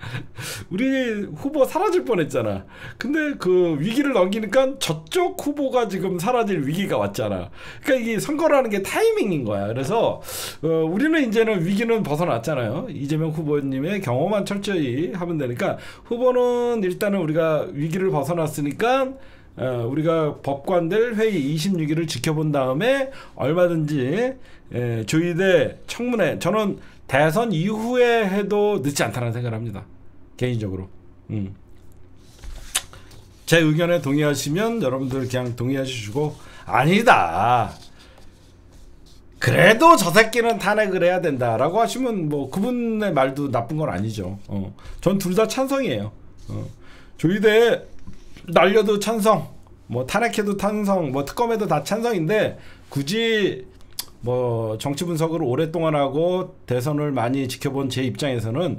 우리 후보 사라질 뻔했잖아. 근데 그 위기를 넘기니까 저쪽 후보가 지금 사라질 위기가 왔잖아. 그러니까 이게 선거라는 게 타이밍인 거야. 그래서 우리는 이제는 위기는 벗어났잖아요. 이재명 후보님의 경험만 철저히 하면 되니까 후보는 일단은 우리가 위기를 벗어났으니까 우리가 법관들 회의 26일을 지켜본 다음에 얼마든지 조의대 청문회, 저는 대선 이후에 해도 늦지 않다는 생각을 합니다. 개인적으로. 제 의견에 동의하시면 여러분들 그냥 동의하시고, 아니다, 그래도 저 새끼는 탄핵을 해야 된다라고 하시면 뭐 그분의 말도 나쁜 건 아니죠. 전 둘 다 찬성이에요. 조의대 날려도 찬성, 뭐 탄핵해도 찬성, 뭐 특검해도 다 찬성인데, 굳이 뭐 정치 분석을 오랫동안 하고 대선을 많이 지켜본 제 입장에서는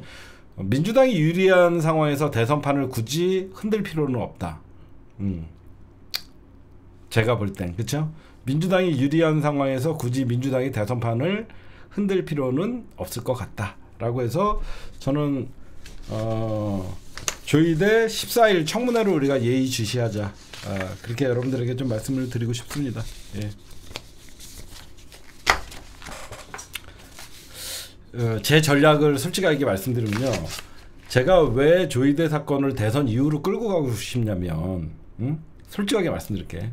민주당이 유리한 상황에서 대선판을 굳이 흔들 필요는 없다. 제가 볼 땐, 그쵸? 민주당이 유리한 상황에서 굳이 민주당이 대선판을 흔들 필요는 없을 것 같다 라고 해서 저는 조의대 14일 청문회를 우리가 예의주시하자, 그렇게 여러분들에게 좀 말씀을 드리고 싶습니다. 예. 제 전략을 솔직하게 말씀드리면요, 제가 왜 조의대 사건을 대선 이후로 끌고 가고 싶냐면, 솔직하게 말씀드릴게.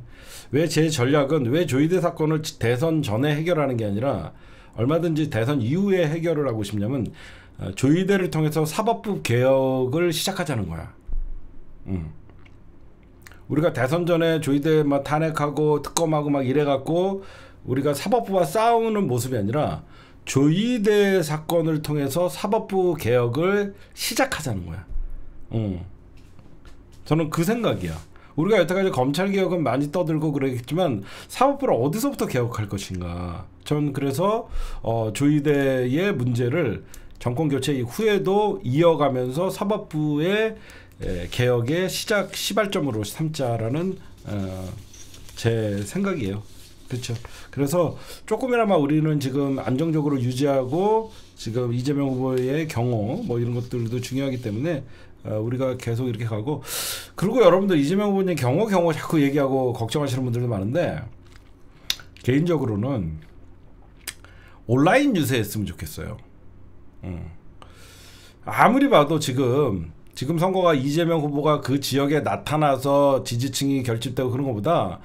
왜 제 전략은, 왜 조의대 사건을 대선 전에 해결하는 게 아니라 얼마든지 대선 이후에 해결을 하고 싶냐면, 조의대를 통해서 사법부 개혁을 시작하자는 거야. 우리가 대선 전에 조의대 막 탄핵하고 특검하고 막 이래갖고 우리가 사법부와 싸우는 모습이 아니라 조의대 사건을 통해서 사법부 개혁을 시작하자는 거야. 저는 그 생각이야. 우리가 여태까지 검찰 개혁은 많이 떠들고 그러겠지만 사법부를 어디서부터 개혁할 것인가. 전 그래서 조의대의 문제를 정권 교체 이후에도 이어가면서 사법부의 개혁의 시발점으로 삼자라는 제 생각이에요. 그렇죠. 그래서 조금이나마 우리는 지금 안정적으로 유지하고, 지금 이재명 후보의 경호 뭐 이런 것들도 중요하기 때문에 우리가 계속 이렇게 가고, 그리고 여러분들 이재명 후보님 경호 자꾸 얘기하고 걱정하시는 분들도 많은데, 개인적으로는 온라인 유세했으면 좋겠어요. 아무리 봐도 지금 선거가 이재명 후보가 그 지역에 나타나서 지지층이 결집되고 그런 것보다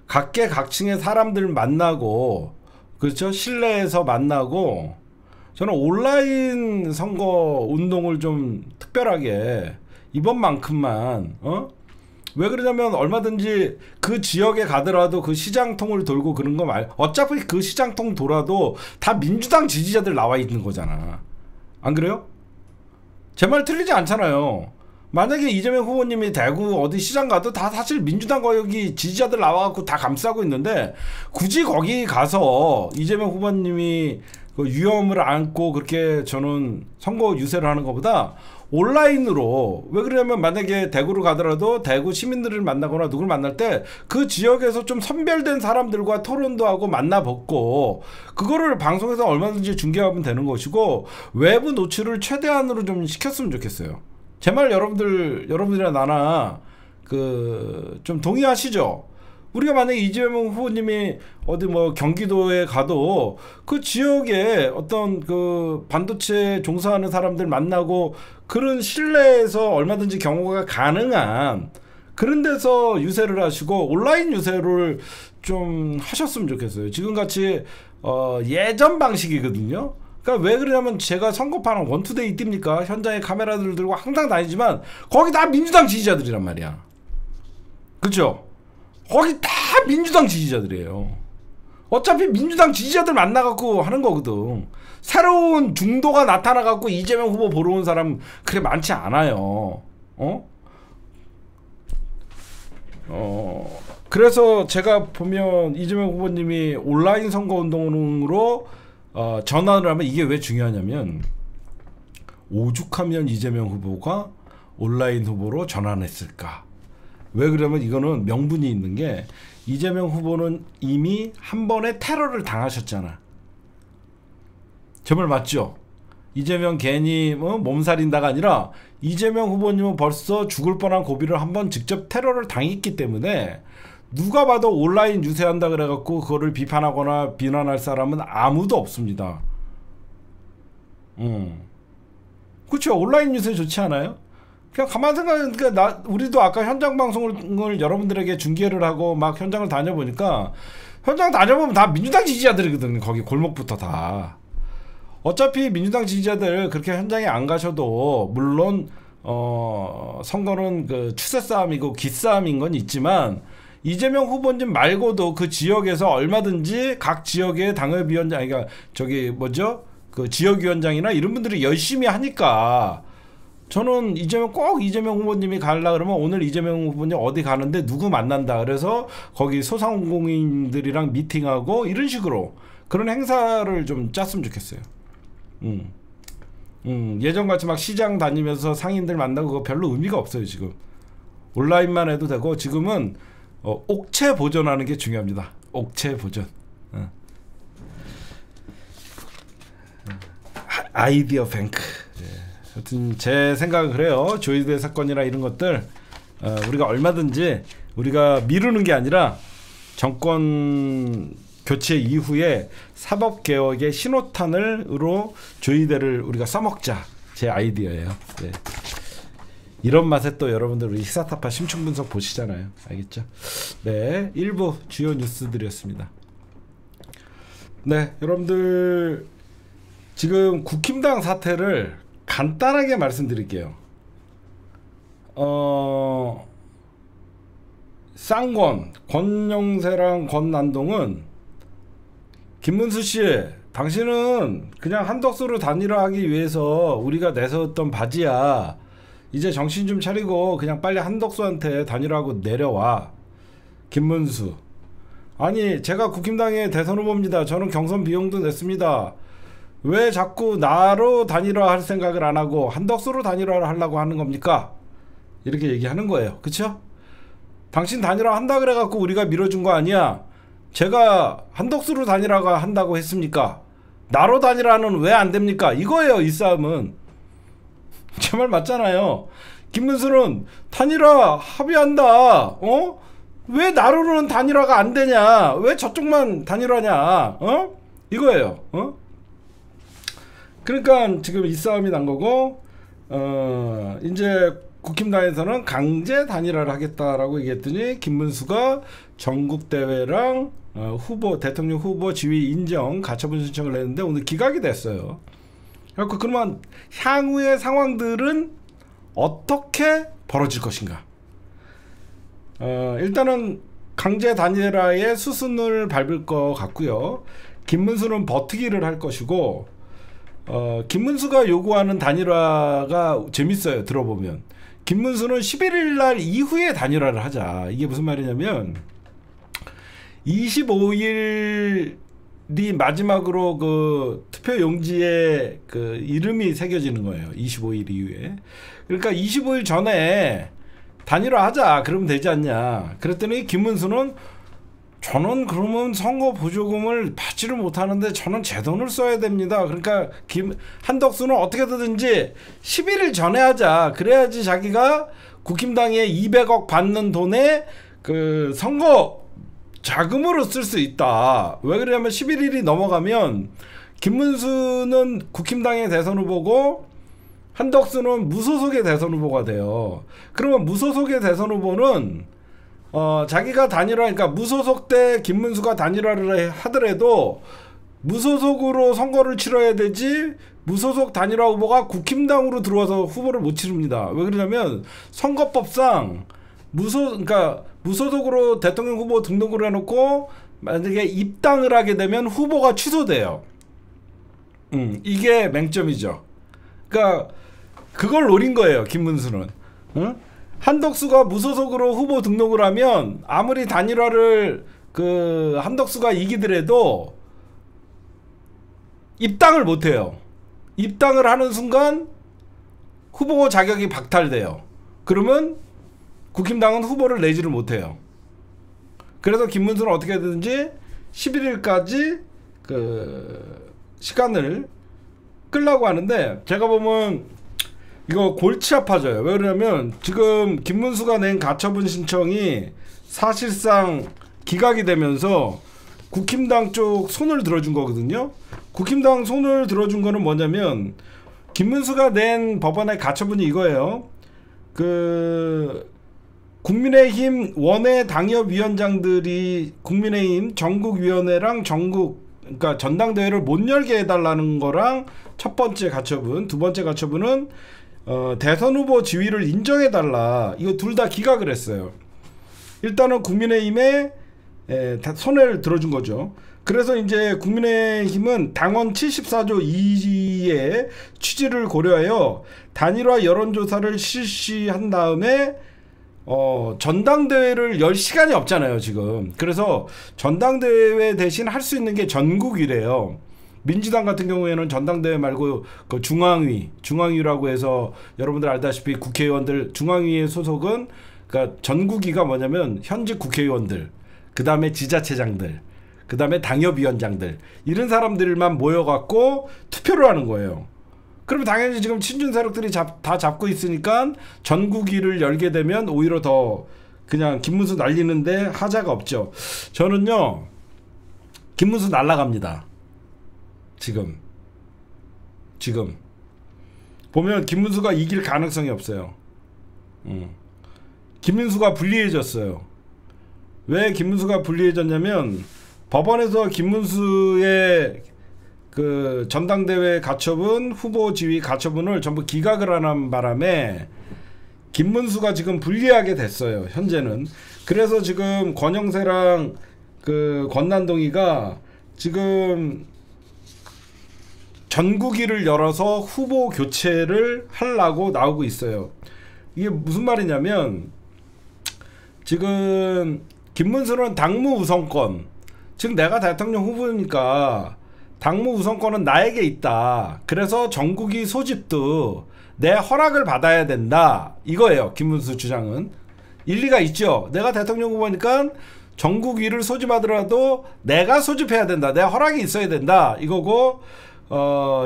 각계각층의 사람들 만나고, 그렇죠? 실내에서 만나고, 저는 온라인 선거 운동을 좀 특별하게 이번만큼만, 왜 그러냐면 얼마든지 그 지역에 가더라도 그 시장통을 돌고 그런 거 어차피 그 시장통 돌아도 다 민주당 지지자들 나와 있는 거잖아. 안 그래요? 제 말 틀리지 않잖아요. 만약에 이재명 후보님이 대구 어디 시장 가도 다 사실 민주당 거기 지지자들 나와갖고 다 감싸고 있는데, 굳이 거기 가서 이재명 후보님이 그 위험을 안고 그렇게 저는 선거 유세를 하는 것보다 온라인으로, 왜 그러냐면 만약에 대구를 가더라도 대구 시민들을 만나거나 누굴 만날 때 그 지역에서 좀 선별된 사람들과 토론도 하고 만나뵙고, 그거를 방송에서 얼마든지 중계하면 되는 것이고, 외부 노출을 최대한으로 좀 시켰으면 좋겠어요. 제 말 여러분들이나 나나 좀 동의하시죠? 우리가 만약에 이재명 후보님이 어디 뭐 경기도에 가도 그 지역에 어떤 그 반도체 종사하는 사람들 만나고 그런 실내에서 얼마든지 경호가 가능한 그런 데서 유세를 하시고 온라인 유세를 좀 하셨으면 좋겠어요. 지금같이 예전 방식이거든요. 그러니까 왜 그러냐면 제가 선거판 원투데이 띱니까? 현장에 카메라들 들고 항상 다니지만 거기 다 민주당 지지자들이란 말이야. 그렇죠? 거기 다 민주당 지지자들이에요. 어차피 민주당 지지자들 만나갖고 하는 거거든. 새로운 중도가 나타나갖고 이재명 후보 보러 온 사람 그렇게 많지 않아요. 그래서 제가 보면 이재명 후보님이 온라인 선거운동으로 전환을 하면, 이게 왜 중요하냐면, 오죽하면 이재명 후보가 온라인 후보로 전환했을까. 왜 그러면 이거는 명분이 있는 게, 이재명 후보는 이미 한 번의 테러를 당하셨잖아. 정말 맞죠? 이재명 괜히 몸살인다가 아니라 이재명 후보님은 벌써 죽을 뻔한 고비를 한번 직접 테러를 당했기 때문에 누가 봐도 온라인 유세한다 그래갖고 그거를 비판하거나 비난할 사람은 아무도 없습니다. 그렇죠. 온라인 유세 좋지 않아요? 그냥 가만 생각하니까 우리도 아까 현장 방송을 여러분들에게 중계를 하고 막 현장을 다녀보니까 현장 다녀보면 다 민주당 지지자들이거든요. 거기 골목부터 다. 어차피 민주당 지지자들 그렇게 현장에 안 가셔도 물론 선거는 그 추세 싸움이고 기싸움인 건 있지만 이재명 후보님 말고도 그 지역에서 얼마든지 각 지역의 당협위원장, 그러니까 저기 뭐죠? 그 지역위원장이나 이런 분들이 열심히 하니까 저는 꼭 이재명 후보님이 가려고 그러면 오늘 이재명 후보님 어디 가는데 누구 만난다 그래서 거기 소상공인들이랑 미팅하고 이런 식으로 그런 행사를 좀 짰으면 좋겠어요. 예전같이 막 시장 다니면서 상인들 만나고 그거 별로 의미가 없어요. 지금 온라인만 해도 되고 지금은 옥체 보존하는 게 중요합니다. 옥체 보존. 아이디어 뱅크. 하여튼 제 생각은 그래요. 조이대 사건이나 이런 것들 우리가 얼마든지 우리가 미루는 게 아니라 정권 교체 이후에 사법개혁의 신호탄으로 조이대를 우리가 써먹자. 제 아이디어예요. 네. 이런 맛에 또 여러분들 우리 히사타파 심층 분석 보시잖아요. 알겠죠? 네, 일부 주요 뉴스들이었습니다. 네, 여러분들 지금 국힘당 사태를 간단하게 말씀드릴게요. 쌍권, 권영세랑 권난동은 김문수 씨, 당신은 그냥 한덕수로 단일화하기 위해서 우리가 내세웠던 바지야. 이제 정신 좀 차리고 그냥 빨리 한덕수한테 단일화하고 내려와. 김문수. 아니 제가 국힘당의 대선 후보입니다. 저는 경선 비용도 냈습니다. 왜 자꾸 나로 단일화할 생각을 안 하고 한덕수로 단일화를 하려고 하는 겁니까? 이렇게 얘기하는 거예요. 그쵸? 당신 단일화 한다 그래갖고 우리가 밀어준 거 아니야. 제가 한덕수로 단일화가 한다고 했습니까? 나로 단일화는 왜 안 됩니까? 이거예요. 이 싸움은. 제 말 맞잖아요. 김문수는 단일화 합의한다. 왜 나로는 단일화가 안 되냐? 왜 저쪽만 단일화냐? 이거예요. 그러니까 지금 이 싸움이 난 거고 이제 국힘당에서는 강제 단일화를 하겠다라고 얘기했더니 김문수가 전국대회랑 대통령 후보 지위 인정 가처분 신청을 했는데 오늘 기각이 됐어요. 그래서 그러면 향후의 상황들은 어떻게 벌어질 것인가? 일단은 강제 단일화의 수순을 밟을 것 같고요. 김문수는 버티기를 할 것이고 김문수가 요구하는 단일화가 재밌어요. 들어보면 김문수는 11일 날 이후에 단일화를 하자. 이게 무슨 말이냐면 25일이 마지막으로 그 투표 용지에 그 이름이 새겨지는 거예요. 25일 이후에. 그러니까 25일 전에 단일화 하자. 그러면 되지 않냐. 그랬더니 김문수는 저는 그러면 선거 보조금을 받지를 못하는데 저는 제 돈을 써야 됩니다. 그러니까 한덕수는 어떻게든지 11일 전에 하자. 그래야지 자기가 국힘당에 200억 받는 돈에 그 선거 자금으로 쓸 수 있다. 왜 그러냐면 11일이 넘어가면 김문수는 국힘당의 대선 후보고 한덕수는 무소속의 대선 후보가 돼요. 그러면 무소속의 대선 후보는 자기가 그러니까 무소속 때 김문수가 단일화를 하더라도 무소속으로 선거를 치러야 되지 무소속 단일화 후보가 국힘당으로 들어와서 후보를 못 치릅니다. 왜 그러냐면 선거법상 그러니까 무소속으로 대통령 후보 등록을 해놓고 만약에 입당을 하게 되면 후보가 취소돼요. 이게 맹점이죠. 그러니까 그걸 노린 거예요. 김문수는. 응? 한덕수가 무소속으로 후보 등록을 하면 아무리 단일화를 한덕수가 이기더라도 입당을 못해요. 입당을 하는 순간 후보 자격이 박탈돼요. 그러면 국힘당은 후보를 내지를 못해요. 그래서 김문수는 어떻게 하든지 11일까지 시간을 끌라고 하는데 제가 보면 이거 골치 아파져요. 왜 그러냐면 지금 김문수가 낸 가처분 신청이 사실상 기각이 되면서 국힘당 쪽 손을 들어준 거거든요. 국힘당 손을 들어준 거는 뭐냐면 김문수가 낸 법원의 가처분이 이거예요. 그 국민의힘 원외 당협위원장들이 국민의힘 전국위원회랑 그러니까 전당대회를 못 열게 해달라는 거랑 첫 번째 가처분, 두 번째 가처분은 대선 후보 지위를 인정해달라. 이거 둘 다 기각을 했어요. 일단은 국민의힘에 손해를 들어준 거죠. 그래서 이제 국민의힘은 당원 74조 2의 취지를 고려하여 단일화 여론조사를 실시한 다음에 전당대회를 열 시간이 없잖아요 지금. 그래서 전당대회 대신 할 수 있는 게 전국이래요. 민주당 같은 경우에는 전당대회 말고 그 중앙위라고 해서 여러분들 알다시피 국회의원들 중앙위의 소속은 그러니까 전국위가 뭐냐면 현직 국회의원들, 그 다음에 지자체장들, 그 다음에 당협위원장들 이런 사람들만 모여갖고 투표를 하는 거예요. 그러면 당연히 지금 친준 세력들이 다 잡고 있으니까 전국위를 열게 되면 오히려 더 그냥 김문수 날리는데 하자가 없죠. 저는요 김문수 날라갑니다. 지금 보면 김문수가 이길 가능성이 없어요. 김문수가 불리해졌어요. 왜 김문수가 불리해졌냐면 법원에서 김문수의 그 전당대회 가처분, 후보 지위 가처분을 전부 기각을 하는 바람에 김문수가 지금 불리하게 됐어요. 현재는. 그래서 지금 권영세랑 그 권난동이가 지금 전국위를 열어서 후보 교체를 하려고 나오고 있어요. 이게 무슨 말이냐면 지금 김문수는 당무 우선권, 지금 내가 대통령 후보니까 당무 우선권은 나에게 있다. 그래서 전국위 소집도 내 허락을 받아야 된다. 이거예요. 김문수 주장은. 일리가 있죠. 내가 대통령 후보니까 전국위를 소집하더라도 내가 소집해야 된다. 내 허락이 있어야 된다. 이거고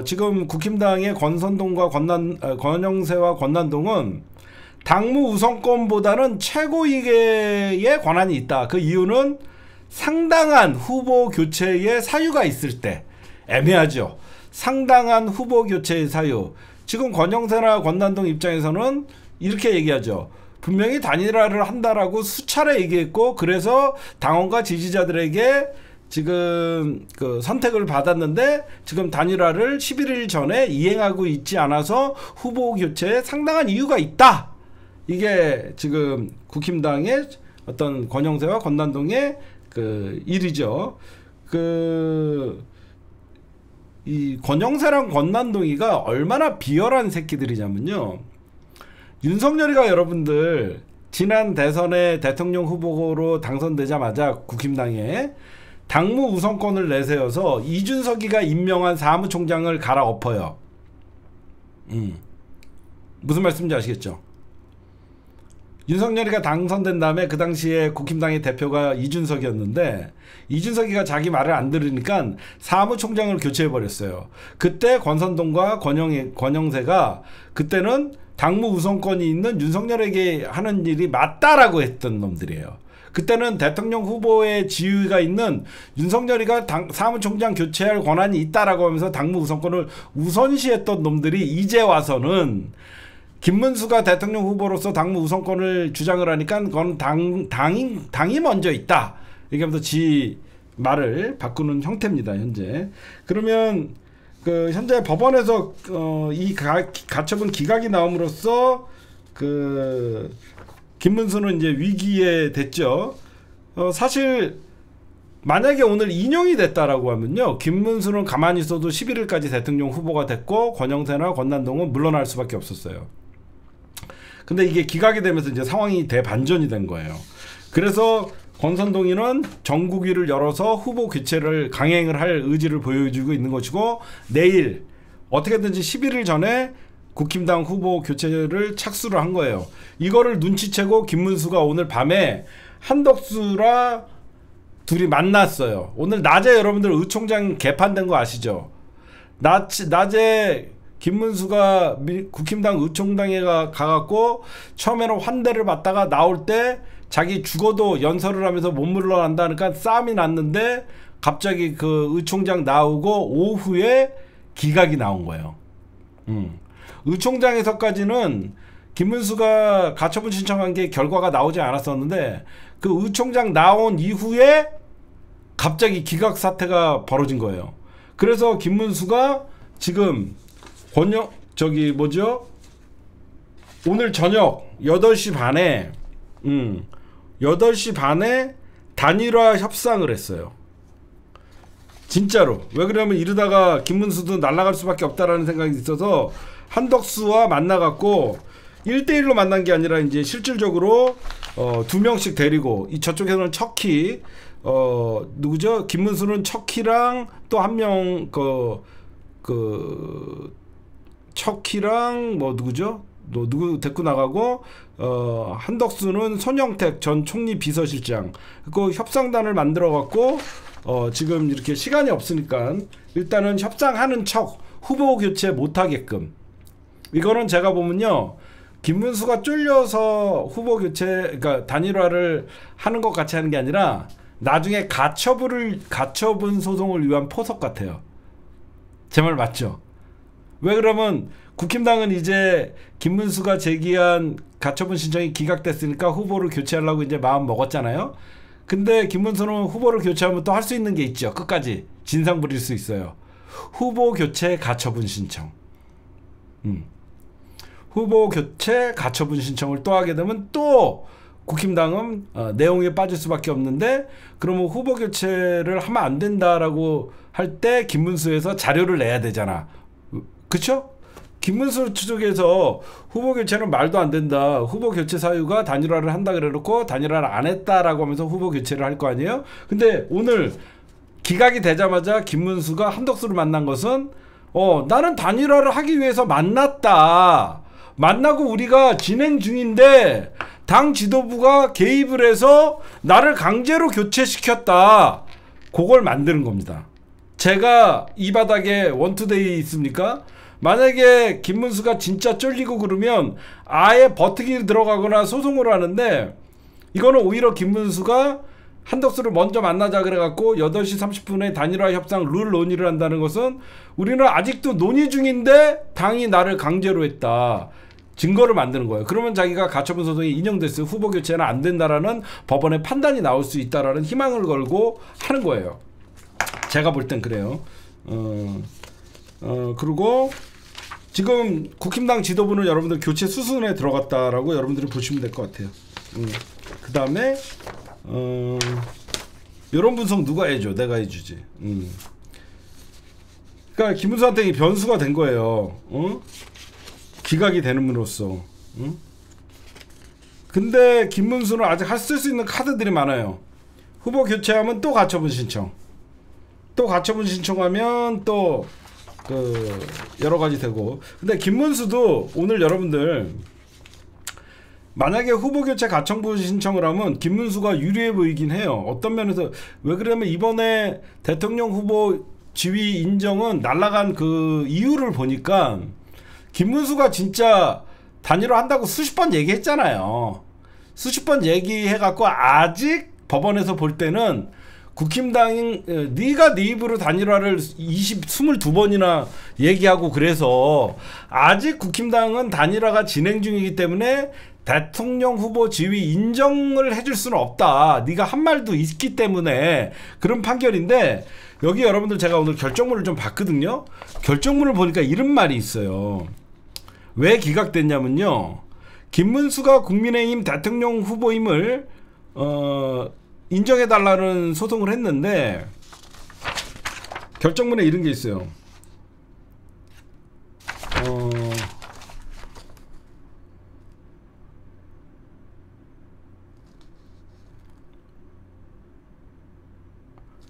지금 국힘당의 권선동과 권영세와 권난동은 당무 우선권보다는 최고위계의 권한이 있다. 그 이유는 상당한 후보 교체의 사유가 있을 때. 애매하죠. 상당한 후보 교체의 사유. 지금 권영세나 권난동 입장에서는 이렇게 얘기하죠. 분명히 단일화를 한다라고 수차례 얘기했고 그래서 당원과 지지자들에게 지금 그 선택을 받았는데 지금 단일화를 11일 전에 이행하고 있지 않아서 후보 교체에 상당한 이유가 있다. 이게 지금 국힘당의 어떤 권영세와 권난동의 그 일이죠. 이 권영세랑 권난동이가 얼마나 비열한 새끼들이냐면요. 윤석열이가 여러분들 지난 대선에 대통령 후보로 당선되자마자 국힘당에 당무 우선권을 내세워서 이준석이가 임명한 사무총장을 갈아엎어요. 무슨 말씀인지 아시겠죠? 윤석열이가 당선된 다음에 그 당시에 국힘당의 대표가 이준석이었는데 이준석이가 자기 말을 안 들으니까 사무총장을 교체해버렸어요. 그때 권선동과 권영세가 그때는 당무 우선권이 있는 윤석열에게 하는 일이 맞다라고 했던 놈들이에요. 그때는 대통령 후보의 지위가 있는 윤석열이가 사무총장 교체할 권한이 있다라고 하면서 당무 우선권을 우선시했던 놈들이 이제 와서는 김문수가 대통령 후보로서 당무 우선권을 주장을 하니까 그건 당이 먼저 있다. 이렇게 하면서 지 말을 바꾸는 형태입니다. 현재. 그러면 그 현재 법원에서 이 가처분 기각이 나옴으로써 그 김문수는 이제 위기에 됐죠. 사실 만약에 오늘 인용이 됐다라고 하면요. 김문수는 가만히 있어도 11일까지 대통령 후보가 됐고 권영세나 권난동은 물러날 수밖에 없었어요. 근데 이게 기각이 되면서 이제 상황이 대반전이 된 거예요. 그래서 권선동이는 전국위를 열어서 후보 교체를 강행을 할 의지를 보여주고 있는 것이고 내일 어떻게든지 11일 전에 국힘당 후보 교체를 착수를 한 거예요. 이거를 눈치채고 김문수가 오늘 밤에 한덕수랑 둘이 만났어요. 오늘 낮에 여러분들 의총장 개판된 거 아시죠? 낮에 김문수가 국힘당 의총당에 가갖고 처음에는 환대를 받다가 나올 때 자기 죽어도 연설을 하면서 못 물러난다니까 싸움이 났는데 갑자기 그 의총장 나오고 오후에 기각이 나온 거예요. 의총장에서까지는 김문수가 가처분 신청한 게 결과가 나오지 않았었는데 그 의총장 나온 이후에 갑자기 기각 사태가 벌어진 거예요. 그래서 김문수가 지금 오늘 저녁 8시 반에 8시 반에 단일화 협상을 했어요. 진짜로. 왜 그러냐면 이러다가 김문수도 날아갈 수밖에 없다라는 생각이 있어서 한덕수와 만나갖고 1대1로 만난 게 아니라 이제 실질적으로 2명씩 데리고 저쪽에서는 척키 누구죠? 김문수는 척키랑 또 한 명 척키랑 뭐 누구죠? 누구 데리고 나가고 한덕수는 손영택 전 총리 비서실장 그 협상단을 만들어 갖고 지금 이렇게 시간이 없으니까 일단은 협상하는 척 후보 교체 못하게끔 이거는 제가 보면요 김문수가 쫄려서 후보 교체 그러니까 단일화를 하는 것 같이 하는 게 아니라 나중에 가처분 소송을 위한 포석 같아요. 제 말 맞죠? 왜 그러면 국힘당은 이제 김문수가 제기한 가처분 신청이 기각됐으니까 후보를 교체하려고 이제 마음 먹었잖아요. 근데 김문수는 후보를 교체하면 또 할 수 있는 게 있죠. 끝까지 진상 부릴 수 있어요. 후보 교체 가처분 신청. 후보 교체 가처분 신청을 또 하게 되면 또 국힘당은 내용에 빠질 수밖에 없는데 그러면 후보 교체를 하면 안 된다라고 할 때 김문수에서 자료를 내야 되잖아. 그쵸? 김문수 쪽에서 후보 교체는 말도 안 된다. 후보 교체 사유가 단일화를 한다 그래놓고 단일화를 안 했다라고 하면서 후보 교체를 할 거 아니에요? 근데 오늘 기각이 되자마자 김문수가 한덕수를 만난 것은 나는 단일화를 하기 위해서 만났다. 만나고 우리가 진행 중인데 당 지도부가 개입을 해서 나를 강제로 교체시켰다. 그걸 만드는 겁니다. 제가 이 바닥에 원투데이 있습니까? 만약에 김문수가 진짜 쫄리고 그러면 아예 버티기 들어가거나 소송을 하는데 이거는 오히려 김문수가 한덕수를 먼저 만나자 그래갖고 8시 30분에 단일화 협상 룰 논의를 한다는 것은 우리는 아직도 논의 중인데 당이 나를 강제로 했다. 증거를 만드는 거예요. 그러면 자기가 가처분 소송이 인용됐어요. 후보 교체는 안 된다라는 법원의 판단이 나올 수 있다라는 희망을 걸고 하는 거예요. 제가 볼 땐 그래요. 그리고 지금 국힘당 지도부는 여러분들 교체 수순에 들어갔다라고 여러분들이 보시면 될 것 같아요. 그 다음에 이런 분석 누가 해줘? 내가 해주지. 그러니까 김문수한테 변수가 된 거예요. 기각이 되는으로써. 근데 김문수는 아직 쓸 수 있는 카드들이 많아요. 후보 교체하면 또 가처분 신청. 또 가처분 신청하면 또 여러 가지 되고. 근데 김문수도 오늘 여러분들 만약에 후보 교체 가처분 신청을 하면 김문수가 유리해 보이긴 해요. 어떤 면에서 왜 그러냐면 이번에 대통령 후보 지위 인정은 날아간 그 이유를 보니까 김문수가 진짜 단일화 한다고 수십 번 얘기했잖아요. 수십 번 얘기해갖고 아직 법원에서 볼 때는 국힘당이 네가 네 입으로 단일화를 22번이나 얘기하고 그래서 아직 국힘당은 단일화가 진행 중이기 때문에 대통령 후보 지위 인정을 해줄 수는 없다. 네가 한 말도 있기 때문에 그런 판결인데 여기 여러분들 제가 오늘 결정문을 좀 봤거든요. 결정문을 보니까 이런 말이 있어요. 왜 기각됐냐면요. 김문수가 국민의힘 대통령 후보임을 인정해달라는 소송을 했는데 결정문에 이런 게 있어요.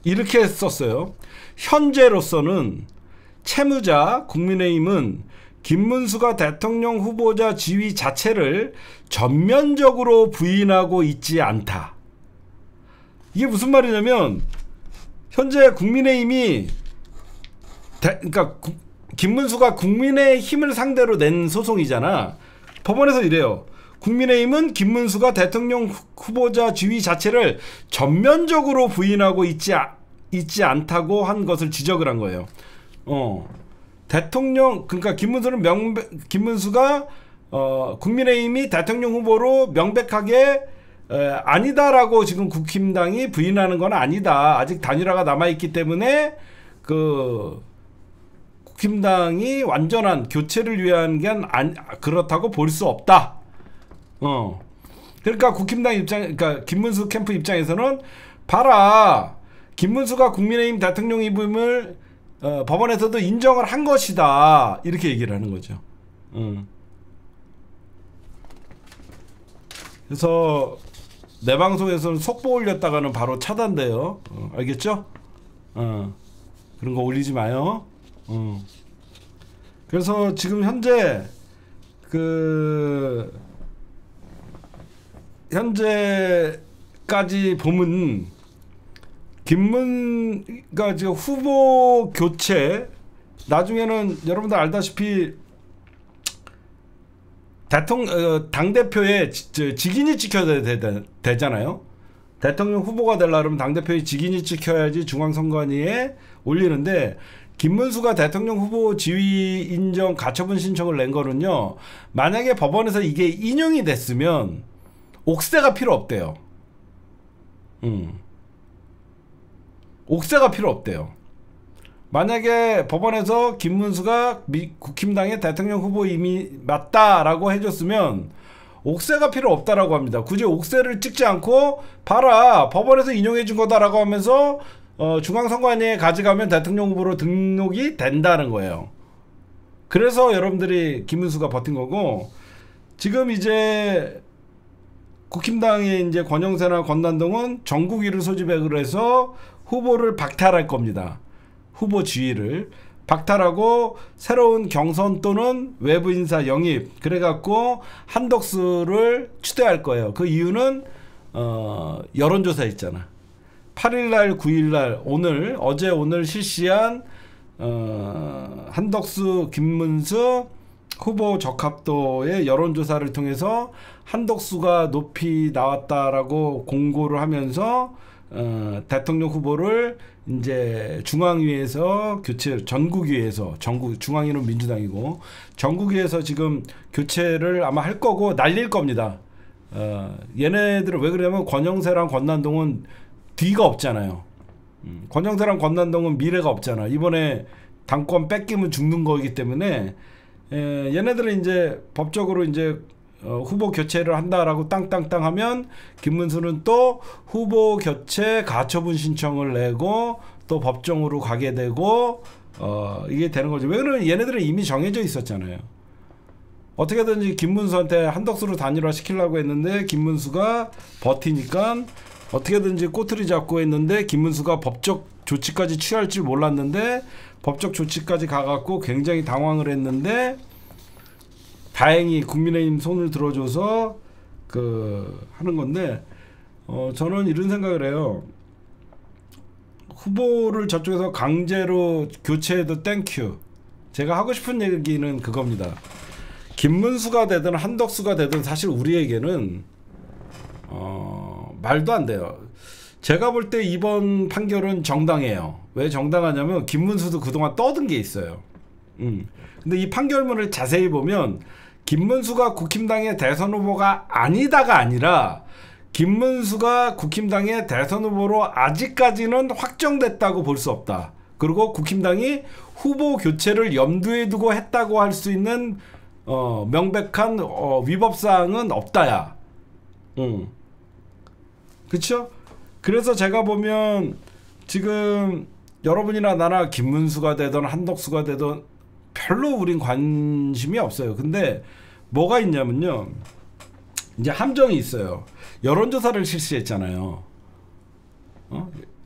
이렇게 썼어요. 현재로서는 채무자 국민의힘은 김문수가 대통령 후보자 지위 자체를 전면적으로 부인하고 있지 않다. 이게 무슨 말이냐면 현재 국민의힘이 그러니까 김문수가 국민의힘을 상대로 낸 소송이잖아. 법원에서 이래요. 국민의힘은 김문수가 대통령 후보자 지위 자체를 전면적으로 부인하고 있지 않다고 한 것을 지적을 한 거예요. 대통령, 그러니까 김문수가 국민의힘이 대통령 후보로 명백하게 아니다라고 지금 국힘당이 부인하는 건 아니다. 아직 단일화가 남아있기 때문에 국힘당이 완전한 교체를 위한 게 그렇다고 볼 수 없다. 그러니까 그러니까 김문수 캠프 입장에서는 봐라, 김문수가 국민의힘 대통령 후보임을 법원에서도 인정을 한 것이다, 이렇게 얘기를 하는 거죠. 그래서 내 방송에서는 속보 올렸다가는 바로 차단돼요. 알겠죠? 그런 거 올리지 마요. 그래서 지금 현재까지 보면 그러니까 지금 후보 교체, 나중에는 여러분들 알다시피 당대표의 직인이 지켜야 되잖아요. 대통령 후보가 되려면 당대표의 직인이 지켜야지 중앙선관위에 올리는데, 김문수가 대통령 후보 지위 인정 가처분 신청을 낸 거는요, 만약에 법원에서 이게 인용이 됐으면 옥세가 필요 없대요. 옥세가 필요 없대요. 만약에 법원에서 김문수가 국힘당의 대통령 후보 이미 맞다라고 해줬으면 옥세가 필요 없다라고 합니다. 굳이 옥세를 찍지 않고 봐라, 법원에서 인용해 준 거다라고 하면서 중앙선관위에 가져가면 대통령 후보로 등록이 된다는 거예요. 그래서 여러분들이 김문수가 버틴 거고, 지금 이제 국힘당의 이제 권영세나 권난동은 전국위를 소집을 해서 후보를 박탈할 겁니다. 후보 지위를 박탈하고 새로운 경선 또는 외부 인사 영입, 그래갖고 한덕수를 추대할 거예요. 그 이유는 여론조사 있잖아. 8일날 9일날 어제 오늘 실시한 한덕수 김문수 후보 적합도의 여론조사를 통해서 한덕수가 높이 나왔다라고 공고를 하면서 대통령 후보를 이제 중앙위에서 전국위에서 중앙위는 민주당이고 전국위에서 지금 교체를 아마 할 거고 날릴 겁니다. 얘네들은 왜 그러냐면 권영세랑 권난동은 뒤가 없잖아요. 권영세랑 권난동은 미래가 없잖아. 이번에 당권 뺏기면 죽는 거기 때문에 얘네들은 이제 법적으로 이제 후보 교체를 한다라고 땅땅땅 하면 김문수는 또 후보 교체 가처분 신청을 내고 또 법정으로 가게 되고 이게 되는 거죠. 왜 그러면 얘네들은 이미 정해져 있었잖아요. 어떻게든지 김문수한테 한덕수로 단일화 시키려고 했는데 김문수가 버티니까 어떻게든지 꼬투리 잡고 했는데 김문수가 법적 조치까지 취할 줄 몰랐는데 법적 조치까지 가갖고 굉장히 당황을 했는데 다행히 국민의힘 손을 들어줘서 하는 건데 저는 이런 생각을 해요. 후보를 저쪽에서 강제로 교체해도 땡큐. 제가 하고 싶은 얘기는 그겁니다. 김문수가 되든 한덕수가 되든 사실 우리에게는 말도 안 돼요. 제가 볼 때 이번 판결은 정당해요. 왜 정당하냐면 김문수도 그동안 떠든 게 있어요. 근데 이 판결문을 자세히 보면 김문수가 국힘당의 대선 후보가 아니다가 아니라 김문수가 국힘당의 대선 후보로 아직까지는 확정됐다고 볼 수 없다. 그리고 국힘당이 후보 교체를 염두에 두고 했다고 할 수 있는 명백한 위법사항은 없다야. 그쵸? 그래서 제가 보면 지금 여러분이나 나나 김문수가 되든 한덕수가 되든 별로 우린 관심이 없어요. 근데 뭐가 있냐면요, 이제 함정이 있어요. 여론조사를 실시했잖아요.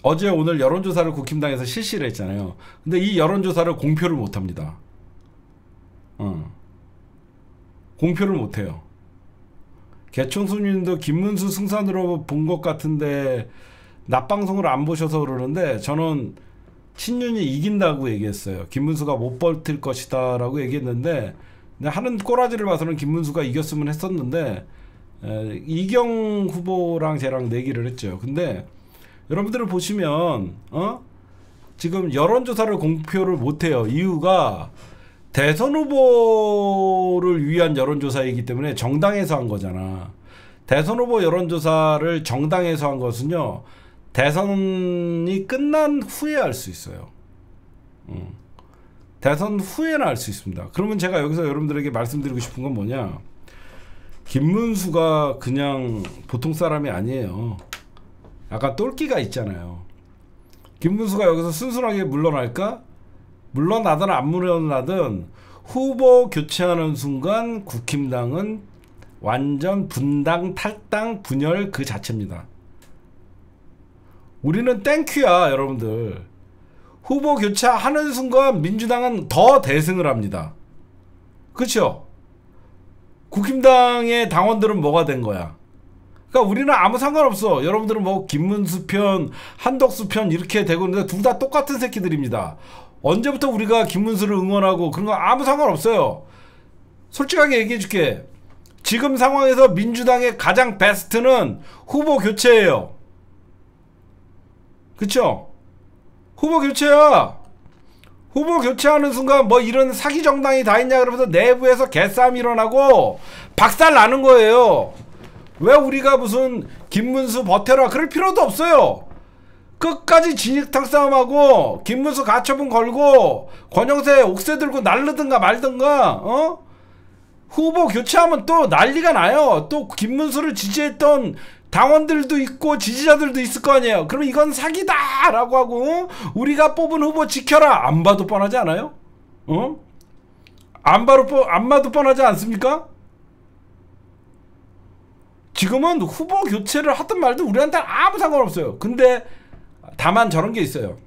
어제 오늘 여론조사를 국힘당에서 실시를 했잖아요. 근데 이 여론조사를 공표를 못합니다. 공표를 못해요. 개총수님도 김문수 승산으로 본 것 같은데 낮방송을 안 보셔서 그러는데 저는 친윤이 이긴다고 얘기했어요. 김문수가 못 버틸 것이다 라고 얘기했는데 하는 꼬라지를 봐서는 김문수가 이겼으면 했었는데 이경 후보랑 쟤랑 내기를 했죠. 근데 여러분들을 보시면 지금 여론조사를 공표를 못해요. 이유가 대선 후보를 위한 여론조사이기 때문에 정당에서 한 거잖아. 대선 후보 여론조사를 정당에서 한 것은요, 대선이 끝난 후에 할 수 있어요. 대선 후에는 할 수 있습니다. 그러면 제가 여기서 여러분들에게 말씀드리고 싶은 건 뭐냐, 김문수가 그냥 보통 사람이 아니에요. 약간 똘끼가 있잖아요. 김문수가 여기서 순순하게 물러날까? 물러나든 안 물러나든 후보 교체하는 순간 국힘당은 완전 분당, 탈당, 분열 그 자체입니다. 우리는 땡큐야, 여러분들. 후보 교체하는 순간 민주당은 더 대승을 합니다. 그렇죠? 국힘당의 당원들은 뭐가 된 거야? 그러니까 우리는 아무 상관없어. 여러분들은 뭐 김문수 편, 한덕수 편 이렇게 되고 있는데 둘 다 똑같은 새끼들입니다. 언제부터 우리가 김문수를 응원하고 그런 거 아무 상관없어요. 솔직하게 얘기해 줄게. 지금 상황에서 민주당의 가장 베스트는 후보 교체예요. 그쵸? 후보 교체야. 후보 교체하는 순간 뭐 이런 사기 정당이 다 있냐 그러면서 내부에서 개싸움이 일어나고 박살 나는 거예요. 왜 우리가 무슨 김문수 버텨라 그럴 필요도 없어요. 끝까지 진흙탕 싸움하고 김문수 가처분 걸고 권영세 옥새 들고 날르든가 말든가 후보 교체하면 또 난리가 나요. 또 김문수를 지지했던 당원들도 있고 지지자들도 있을 거 아니에요. 그럼 이건 사기다 라고 하고 우리가 뽑은 후보 지켜라. 안 봐도 뻔하지 않아요? 안 봐도 뻔하지 않습니까? 지금은 후보 교체를 하든 말든 우리한테 아무 상관없어요. 근데 다만 저런 게 있어요.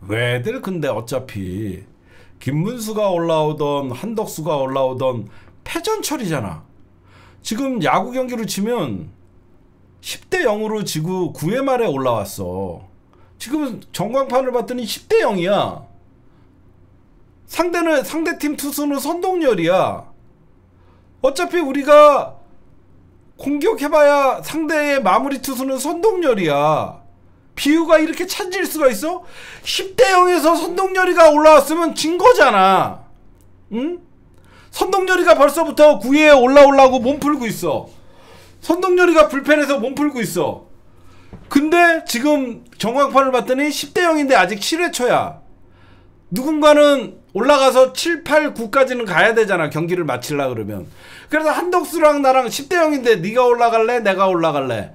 왜들 근데 어차피 김문수가 올라오던 한덕수가 올라오던 패전철이잖아. 지금 야구 경기로 치면 10대 0으로 지고 9회 말에 올라왔어. 지금은 전광판을 봤더니 10대 0이야. 상대팀 투수는 선동열이야. 어차피 우리가 공격해봐야 상대의 마무리 투수는 선동열이야. 비유가 이렇게 찬질 수가 있어? 10대 0에서 선동열이가 올라왔으면 진 거잖아. 응? 선동열이가 벌써부터 9회에 올라오려고 몸 풀고 있어. 선동열이가 불펜에서 몸 풀고 있어. 근데 지금 전광판을 봤더니 10대 0인데 아직 7회 초야. 누군가는 올라가서 7, 8, 9까지는 가야 되잖아. 경기를 마치려고 그러면. 그래서 한덕수랑 나랑 10대 0인데 네가 올라갈래? 내가 올라갈래?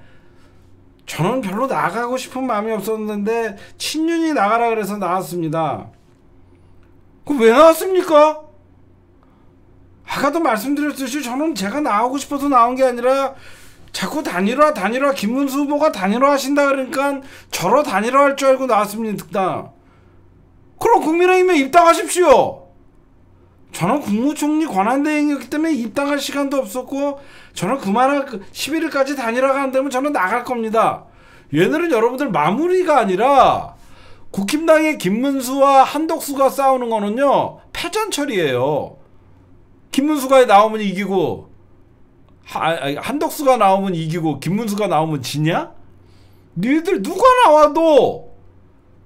저는 별로 나가고 싶은 마음이 없었는데 친윤이 나가라 그래서 나왔습니다. 그럼 왜 나왔습니까? 아까도 말씀드렸듯이 저는 제가 나오고 싶어서 나온 게 아니라 자꾸 단일화 김문수 후보가 단일화 하신다 그러니까 저러 단일화 할 줄 알고 나왔습니다. 그럼 국민의힘에 입당하십시오. 저는 국무총리 권한대행이었기 때문에 입당할 시간도 없었고 저는 그만한 11일까지 단일화가 안 되면 저는 나갈 겁니다. 얘네는 여러분들 마무리가 아니라 국힘당의 김문수와 한덕수가 싸우는 거는요 패전철이에요. 김문수가 나오면 이기고 한덕수가 나오면 이기고 김문수가 나오면 지냐? 니들 누가 나와도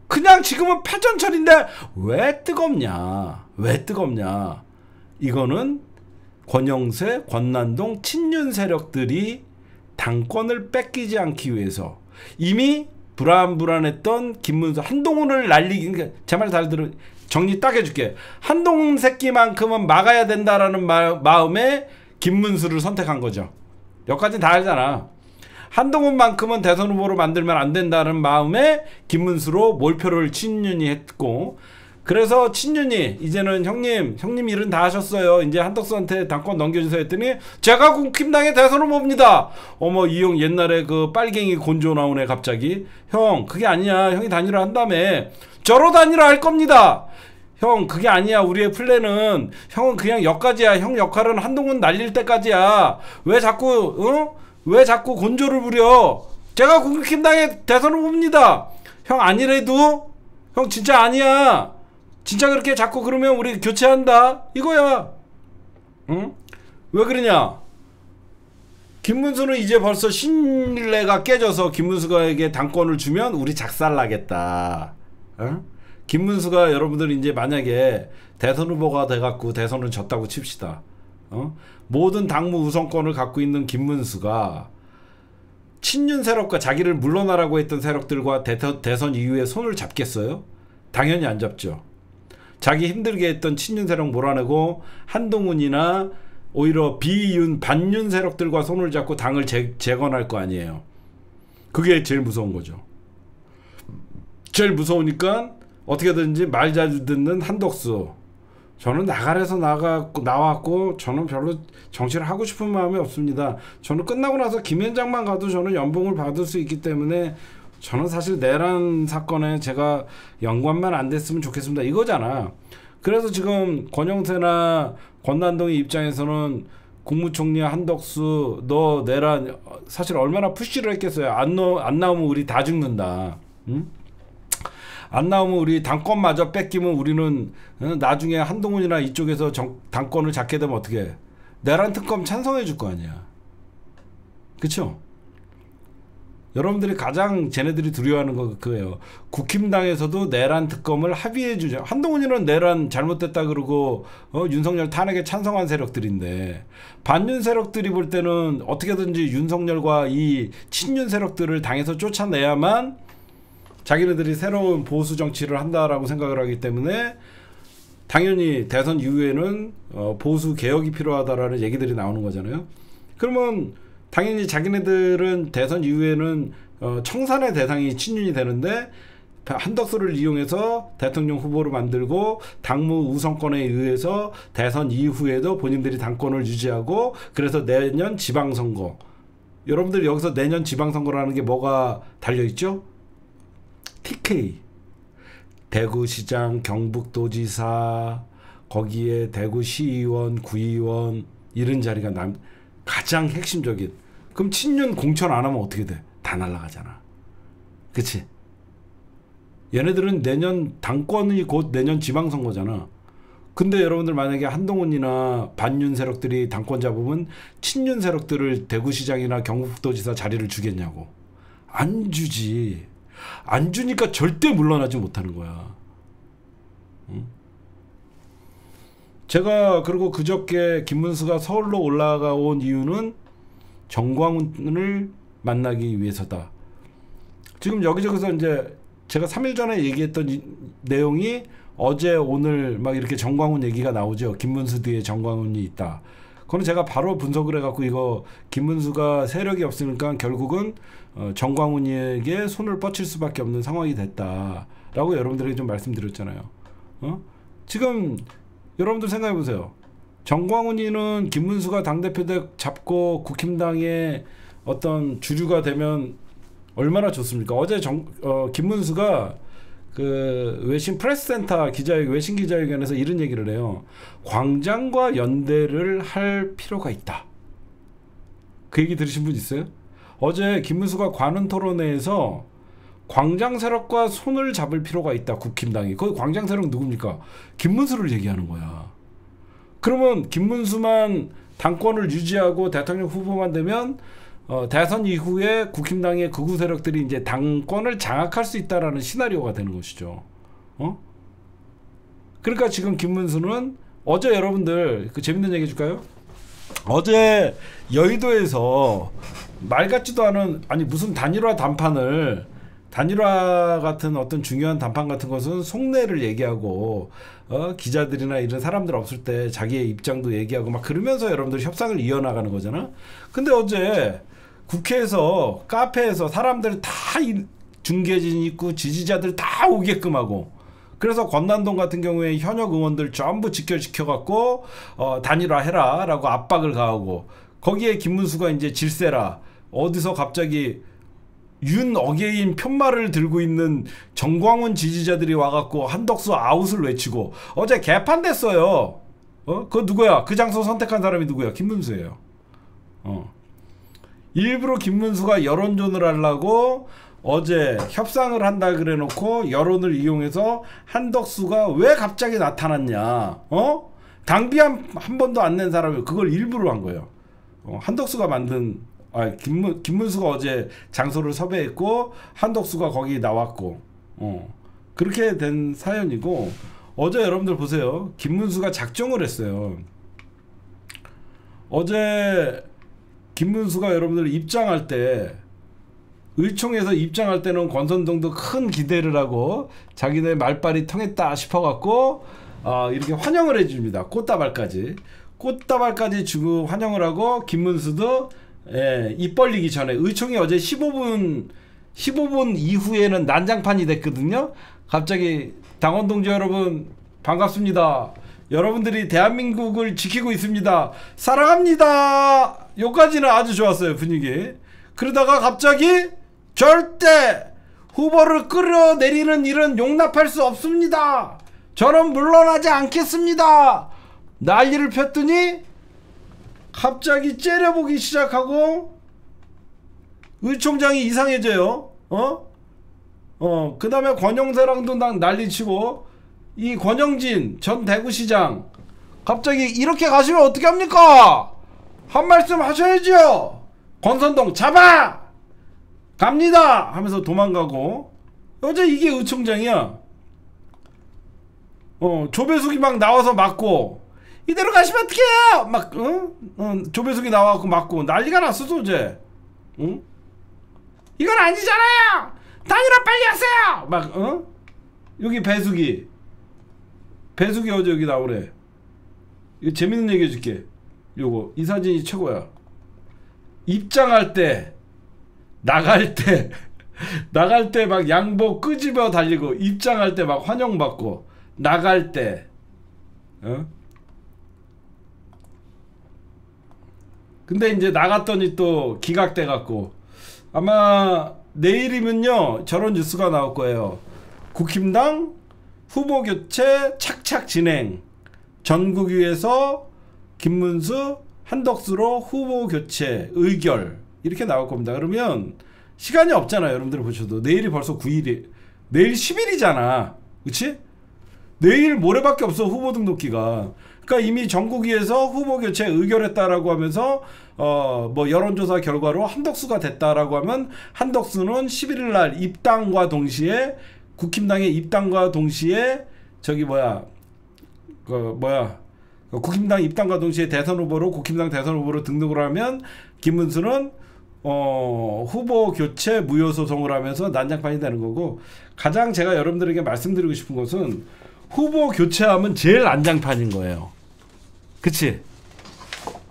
그냥 지금은 패전철인데 왜 뜨겁냐? 왜 뜨겁냐? 이거는 권영세, 권난동 친윤 세력들이 당권을 뺏기지 않기 위해서 이미 불안했던 김문수, 한동훈을 날리기, 그러니까 제 말 잘 들어 정리 딱 해줄게. 한동훈 새끼만큼은 막아야 된다라는 마음에 김문수를 선택한 거죠. 여기까지는 다 알잖아. 한동훈만큼은 대선 후보로 만들면 안 된다는 마음에 김문수로 몰표를 친윤이 했고, 그래서 친윤이 이제는 형님 일은 다 하셨어요. 이제 한덕수한테 당권 넘겨주세요 했더니 제가 국힘당의 대선 후보입니다. 어머 이 형 옛날에 그 빨갱이 곤조 나오네 갑자기. 형 그게 아니야. 형이 단일화 한다며. 저로 단일화 할 겁니다. 형 그게 아니야. 우리의 플랜은 형은 그냥 여기까지야. 형 역할은 한동훈 날릴 때까지야. 왜 자꾸 곤조를 부려. 제가 국힘당의 대선 후보입니다. 형 아니래도 형 진짜 아니야. 진짜 그렇게 자꾸 그러면 우리 교체한다. 이거야. 응? 왜 그러냐? 김문수는 이제 벌써 신뢰가 깨져서 김문수가에게 당권을 주면 우리 작살나겠다. 어? 김문수가 여러분들 이제 만약에 대선 후보가 돼갖고 대선을 졌다고 칩시다. 어? 모든 당무 우선권을 갖고 있는 김문수가 친윤 세력과 자기를 물러나라고 했던 세력들과 대선 이후에 손을 잡겠어요? 당연히 안 잡죠. 자기 힘들게 했던 친윤 세력 몰아내고 한동훈이나 오히려 비윤 반윤 세력들과 손을 잡고 당을 재건할 거 아니에요. 그게 제일 무서운 거죠. 제일 무서우니까 어떻게든지 말 잘 듣는 한덕수. 저는 나가래서 나왔고 저는 별로 정치를 하고 싶은 마음이 없습니다. 저는 끝나고 나서 김현장만 가도 저는 연봉을 받을 수 있기 때문에 저는 사실 내란 사건에 제가 연관만 안 됐으면 좋겠습니다. 이거잖아. 그래서 지금 권영세나 권난동의 입장에서는 국무총리 한덕수 너 내란 사실 얼마나 푸시를 했겠어요. 안 나오면 우리 다 죽는다. 응? 안 나오면 우리 당권마저 뺏기면 우리는 나중에 한동훈이나 이쪽에서 당권을 잡게 되면 어떻게 해? 내란 특검 찬성해 줄 거 아니야. 그쵸? 여러분들이 가장 쟤네들이 두려워하는 거 그거예요. 국힘당에서도 내란 특검을 합의해 주죠. 한동훈이는 내란 잘못됐다 그러고 윤석열 탄핵에 찬성한 세력들인데 반윤 세력들이 볼 때는 어떻게든지 윤석열과 이 친윤 세력들을 당에서 쫓아내야만 자기네들이 새로운 보수 정치를 한다라고 생각을 하기 때문에 당연히 대선 이후에는 보수 개혁이 필요하다라는 얘기들이 나오는 거잖아요. 그러면 당연히 자기네들은 대선 이후에는 청산의 대상이 친윤이 되는데 한덕수를 이용해서 대통령 후보를 만들고 당무 우선권에 의해서 대선 이후에도 본인들이 당권을 유지하고 그래서 내년 지방선거 여러분들 여기서 내년 지방선거라는 게 뭐가 달려있죠? TK 대구시장, 경북도지사 거기에 대구시의원, 구의원 이런 자리가 가장 핵심적인. 그럼 친윤 공천 안 하면 어떻게 돼? 다 날아가잖아. 그치? 얘네들은 내년 당권이 곧 내년 지방선거잖아. 근데 여러분들 만약에 한동훈이나 반윤 세력들이 당권 잡으면 친윤 세력들을 대구시장이나 경북도지사 자리를 주겠냐고. 안 주지. 안 주니까 절대 물러나지 못하는 거야. 응? 제가 그리고 그저께 김문수가 서울로 올라가 온 이유는 정광훈을 만나기 위해서다. 지금 여기저기서 이제 제가 3일 전에 얘기했던 내용이 어제 오늘 막 이렇게 정광훈 얘기가 나오죠. 김문수 뒤에 정광훈이 있다. 그건 제가 바로 분석을 해갖고 이거 김문수가 세력이 없으니까 결국은 정광훈이에게 손을 뻗칠 수밖에 없는 상황이 됐다라고 여러분들에게 좀 말씀드렸잖아요. 지금 여러분들 생각해보세요. 정광훈이는 김문수가 당대표대 잡고 국힘당의 어떤 주류가 되면 얼마나 좋습니까? 어제 김문수가 그 외신 프레스센터 외신 기자회견에서 이런 얘기를 해요. 광장과 연대를 할 필요가 있다. 그 얘기 들으신 분 있어요? 어제 김문수가 관훈 토론회에서 광장 세력과 손을 잡을 필요가 있다. 국힘당이. 거기 광장 세력 누굽니까? 김문수를 얘기하는 거야. 그러면 김문수만 당권을 유지하고 대통령 후보만 되면 대선 이후에 국힘당의 극우 세력들이 이제 당권을 장악할 수 있다라는 시나리오가 되는 것이죠. 그러니까 지금 김문수는 어제 여러분들 그 재밌는 얘기 해줄까요? 어제 여의도에서 말 같지도 않은 무슨 단일화 같은 어떤 중요한 담판 같은 것은 속내를 얘기하고 기자들이나 이런 사람들 없을 때 자기의 입장도 얘기하고 막 그러면서 여러분들 협상을 이어나가는 거잖아. 근데 어제 국회에서 카페에서 사람들 다 중계진 있고 지지자들 다 오게끔 하고 그래서 권난동 같은 경우에 현역 의원들 전부 직결시켜갖고 단일화해라 라고 압박을 가하고 거기에 김문수가 이제 질세라 어디서 갑자기 윤 어게인 편말을 들고 있는 정광훈 지지자들이 와갖고 한덕수 아웃을 외치고 어제 개판됐어요. 그거 누구야? 그 장소 선택한 사람이 누구야? 김문수예요. 일부러 김문수가 여론전을 하려고 어제 협상을 한다 그래 놓고 여론을 이용해서 한덕수가 왜 갑자기 나타났냐, 당비 한 번도 안 낸 사람이 그걸 일부러 한 거예요. 한덕수가 만든, 김문수가 어제 장소를 섭외했고 한덕수가 거기 나왔고, 그렇게 된 사연이고, 어제 여러분들 보세요. 김문수가 작정을 했어요. 어제 김문수가 여러분들 입장할 때, 의총에서 입장할 때는 권선동도 큰 기대를 하고 자기네 말빨이 통했다 싶어갖고 이렇게 환영을 해줍니다. 꽃다발까지 주고 환영을 하고, 김문수도 입 벌리기 전에, 의총이 어제 15분 이후에는 난장판이 됐거든요. 갑자기 당원 동지 여러분 반갑습니다. 여러분들이 대한민국을 지키고 있습니다. 사랑합니다. 여기까지는 아주 좋았어요, 분위기. 그러다가 갑자기 절대 후보를 끌어내리는 일은 용납할 수 없습니다. 저는 물러나지 않겠습니다. 난리를 폈더니 갑자기 째려보기 시작하고 의총장이 이상해져요. 그 다음에 권영세랑도 난리치고, 이 권영진 전 대구시장 갑자기 이렇게 가시면 어떻게 합니까? 한 말씀 하셔야죠. 권선동 잡아! 갑니다! 하면서 도망가고, 어제 이게 의총장이야. 조배숙이 막 나와서 맞고, 이대로 가시면 어떡해요! 막, 조배숙이 나와갖고 맞고, 난리가 났어, 어제. 응? 이건 아니잖아요! 단일화 빨리 하세요! 막, 여기 배숙이 어제 여기 나오래. 이거 재밌는 얘기 해줄게. 요거, 이 사진이 최고야. 입장할 때, 나갈 때 막 양복 끄집어 달리고, 입장할 때 막 환영받고, 나갈 때, 근데 이제 나갔더니 또 기각돼 갖고, 아마 내일이면요 저런 뉴스가 나올 거예요. 국힘당 후보 교체 착착 진행, 전국위에서 김문수 한덕수로 후보 교체 의결, 이렇게 나올 겁니다. 그러면 시간이 없잖아요. 여러분들 보셔도 내일이 벌써 9일이, 내일 10일이잖아. 그치? 내일 모레밖에 없어, 후보 등록기가. 그러니까 이미 전국위에서 후보 교체 의결했다라고 하면서 뭐 여론조사 결과로 한덕수가 됐다라고 하면, 한덕수는 11일 날 입당과 동시에, 국힘당의 입당과 동시에 국힘당 입당과 동시에 국힘당 대선 후보로 등록을 하면, 김문수는 후보 교체 무효 소송을 하면서 난장판이 되는 거고, 가장 제가 여러분들에게 말씀드리고 싶은 것은 후보 교체하면 제일 난장판인 거예요. 그치?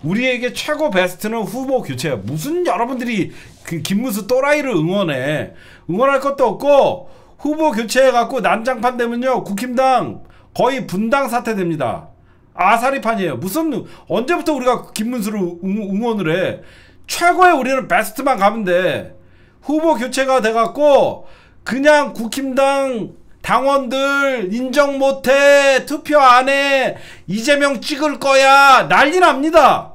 우리에게 최고 베스트는 후보 교체야. 무슨 여러분들이 그 김문수 또라이를 응원할 것도 없고, 후보 교체해갖고 난장판 되면요 국힘당 거의 분당 사태 됩니다. 아사리판이에요. 무슨, 언제부터 우리가 김문수를 응원을 해? 최고의 우리는 베스트만 가면 돼. 후보 교체가 돼갖고 그냥 국힘당 당원들 인정 못해, 투표 안 해, 이재명 찍을 거야, 난리 납니다.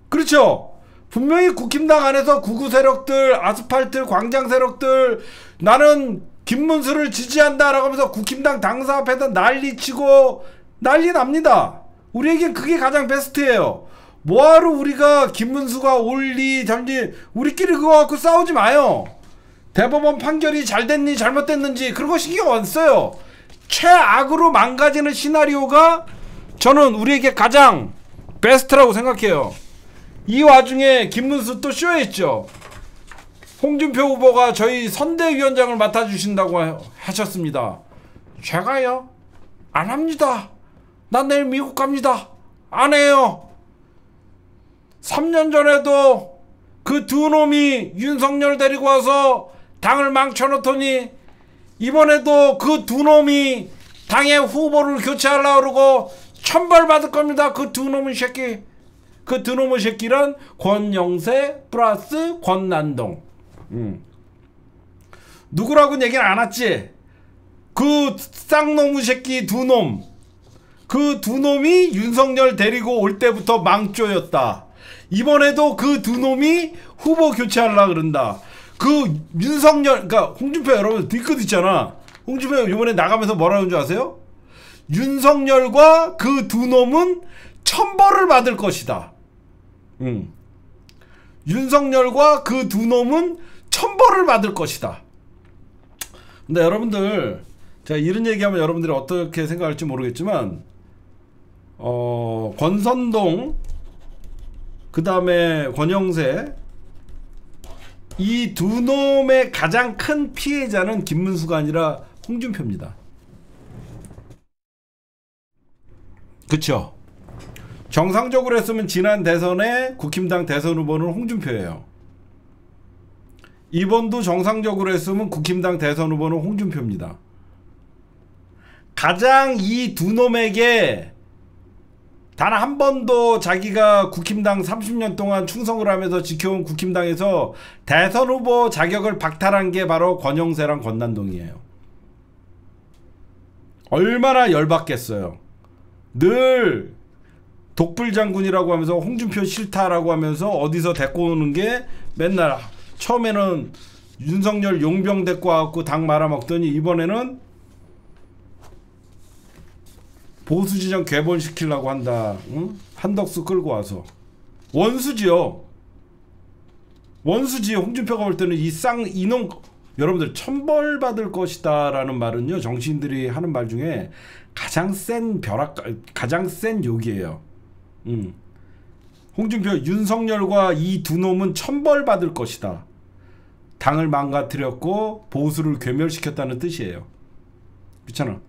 그렇죠? 분명히 국힘당 안에서 구구 세력들, 아스팔트 광장 세력들, 나는 김문수를 지지한다 라고 하면서 국힘당 당사 앞에다 난리치고 난리 납니다. 우리에겐 그게 가장 베스트예요. 뭐하러 우리가 김문수가 옳리 잘리, 우리끼리 그거 갖고 싸우지 마요. 대법원 판결이 잘 됐니 잘못됐는지 그런 거 신경 안 써요. 최악으로 망가지는 시나리오가 저는 우리에게 가장 베스트라고 생각해요. 이 와중에 김문수 또 쇼했죠. 홍준표 후보가 저희 선대위원장을 맡아주신다고 하셨습니다. 제가요? 안 합니다. 난 내일 미국 갑니다. 안 해요. 3년 전에도 그 두 놈이 윤석열 데리고 와서 당을 망쳐놓더니, 이번에도 그 두 놈이 당의 후보를 교체하려고 그러고 천벌받을 겁니다. 그 두 놈의 새끼. 그 두 놈의 새끼란 권영세 플러스 권난동. 누구라고는 얘기는 안 했지. 그 쌍놈의 새끼 두 놈. 그 두 놈이 윤석열 데리고 올 때부터 망조였다. 이번에도 그 두 놈이 후보 교체하려고 그런다. 그 윤석열, 그러니까 홍준표 여러분 뒤끝 있잖아. 홍준표 이번에 나가면서 뭐라는 줄 아세요? 윤석열과 그 두 놈은 천벌을 받을 것이다. 윤석열과 그 두 놈은 천벌을 받을 것이다. 근데 여러분들, 제가 이런 얘기하면 여러분들이 어떻게 생각할지 모르겠지만, 권선동, 그 다음에 권영세, 이 두 놈의 가장 큰 피해자는 김문수가 아니라 홍준표입니다. 그쵸? 정상적으로 했으면 지난 대선에 국힘당 대선 후보는 홍준표예요. 이번도 정상적으로 했으면 국힘당 대선 후보는 홍준표입니다. 가장 이 두 놈에게 단 한 번도 자기가 국힘당 30년 동안 충성을 하면서 지켜온 국힘당에서 대선 후보 자격을 박탈한 게 바로 권영세랑 권난동이에요. 얼마나 열받겠어요. 늘 독불장군이라고 하면서 홍준표 싫다라고 하면서 어디서 데리고 오는 게 맨날 처음에는 윤석열 용병 데리고 와갖고 당 말아먹더니 이번에는 보수진영 개본시키려고 한다. 응? 한덕수 끌고 와서 원수지요. 원수지. 홍준표가 볼 때는 이놈 여러분들 천벌받을 것이다 라는 말은요, 정치인들이 하는 말 중에 가장 센 가장 센 욕이에요. 홍준표, 윤석열과 이 두 놈은 천벌받을 것이다. 당을 망가뜨렸고 보수를 괴멸시켰다는 뜻이에요. 그렇잖아.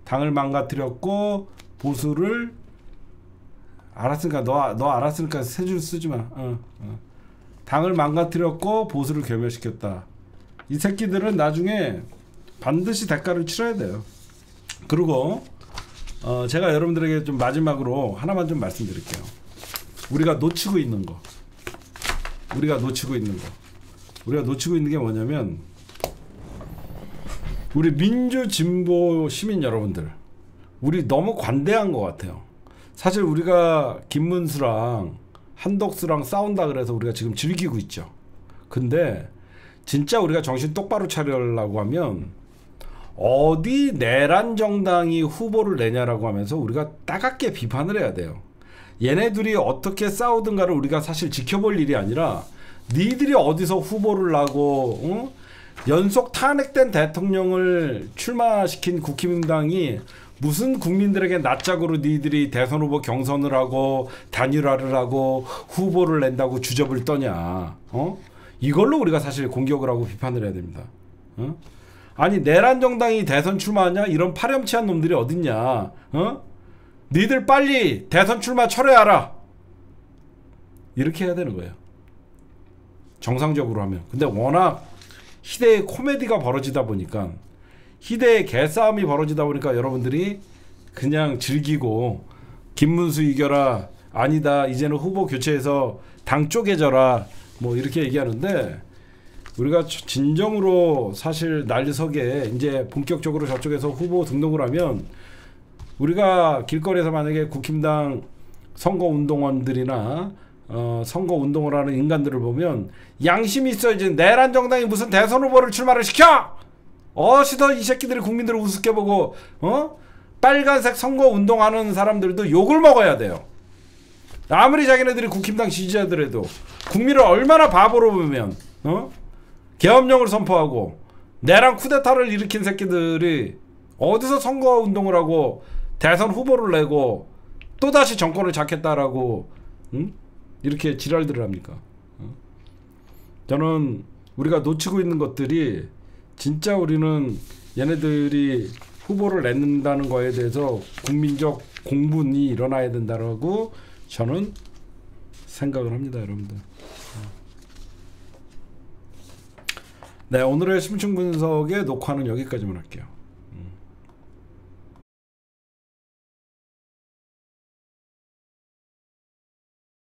당을 망가뜨렸고 보수를 알았으니까 너 알았으니까 세 줄 쓰지 마. 당을 망가뜨렸고 보수를 괴멸시켰다. 이 새끼들은 나중에 반드시 대가를 치러야 돼요. 그리고 제가 여러분들에게 좀 마지막으로 하나만 좀 말씀드릴게요. 우리가 놓치고 있는 거. 우리가 놓치고 있는 게 뭐냐면, 우리 민주 진보 시민 여러분들, 우리 너무 관대한 것 같아요. 사실 우리가 김문수랑 한덕수랑 싸운다 그래서 우리가 지금 즐기고 있죠. 근데 진짜 우리가 정신 똑바로 차리려고 하면 어디 내란 정당이 후보를 내냐라고 하면서 우리가 따갑게 비판을 해야 돼요. 얘네들이 어떻게 싸우든가를 우리가 사실 지켜볼 일이 아니라, 니들이 어디서 후보를 나고 연속 탄핵된 대통령을 출마시킨 국힘당이 무슨 국민들에게 낯짝으로 니들이 대선 후보 경선을 하고 단일화를 하고 후보를 낸다고 주접을 떠냐. 이걸로 우리가 사실 공격을 하고 비판을 해야 됩니다. 아니, 내란 정당이 대선 출마하냐? 이런 파렴치한 놈들이 어딨냐? 니들 빨리 대선 출마 철회하라. 이렇게 해야 되는 거예요. 정상적으로 하면. 근데 워낙 희대의 코미디가 벌어지다 보니까, 희대의 개싸움이 벌어지다 보니까 여러분들이 그냥 즐기고 김문수 이겨라, 아니다 이제는 후보 교체해서 당 쪼개져라, 뭐 이렇게 얘기하는데, 우리가 진정으로 사실 난리서게 이제 본격적으로 저쪽에서 후보 등록을 하면, 우리가 길거리에서 만약에 국힘당 선거운동원들이나 선거운동을 하는 인간들을 보면 양심이 있어야지. 내란 정당이 무슨 대선 후보를 출마를 시켜? 어시더 이 새끼들이 국민들을 우습게 보고 빨간색 선거운동하는 사람들도 욕을 먹어야 돼요. 아무리 자기네들이 국힘당 지지자들에도 국민을 얼마나 바보로 보면 계엄령을 선포하고 내란 쿠데타를 일으킨 새끼들이 어디서 선거운동을 하고 대선 후보를 내고 또다시 정권을 잡겠다라고 이렇게 지랄들을 합니까? 저는 우리가 놓치고 있는 것들이, 진짜 우리는 얘네들이 후보를 낸다는 거에 대해서 국민적 공분이 일어나야 된다라고 저는 생각을 합니다, 여러분들. 네, 오늘의 심층 분석의 녹화는 여기까지만 할게요.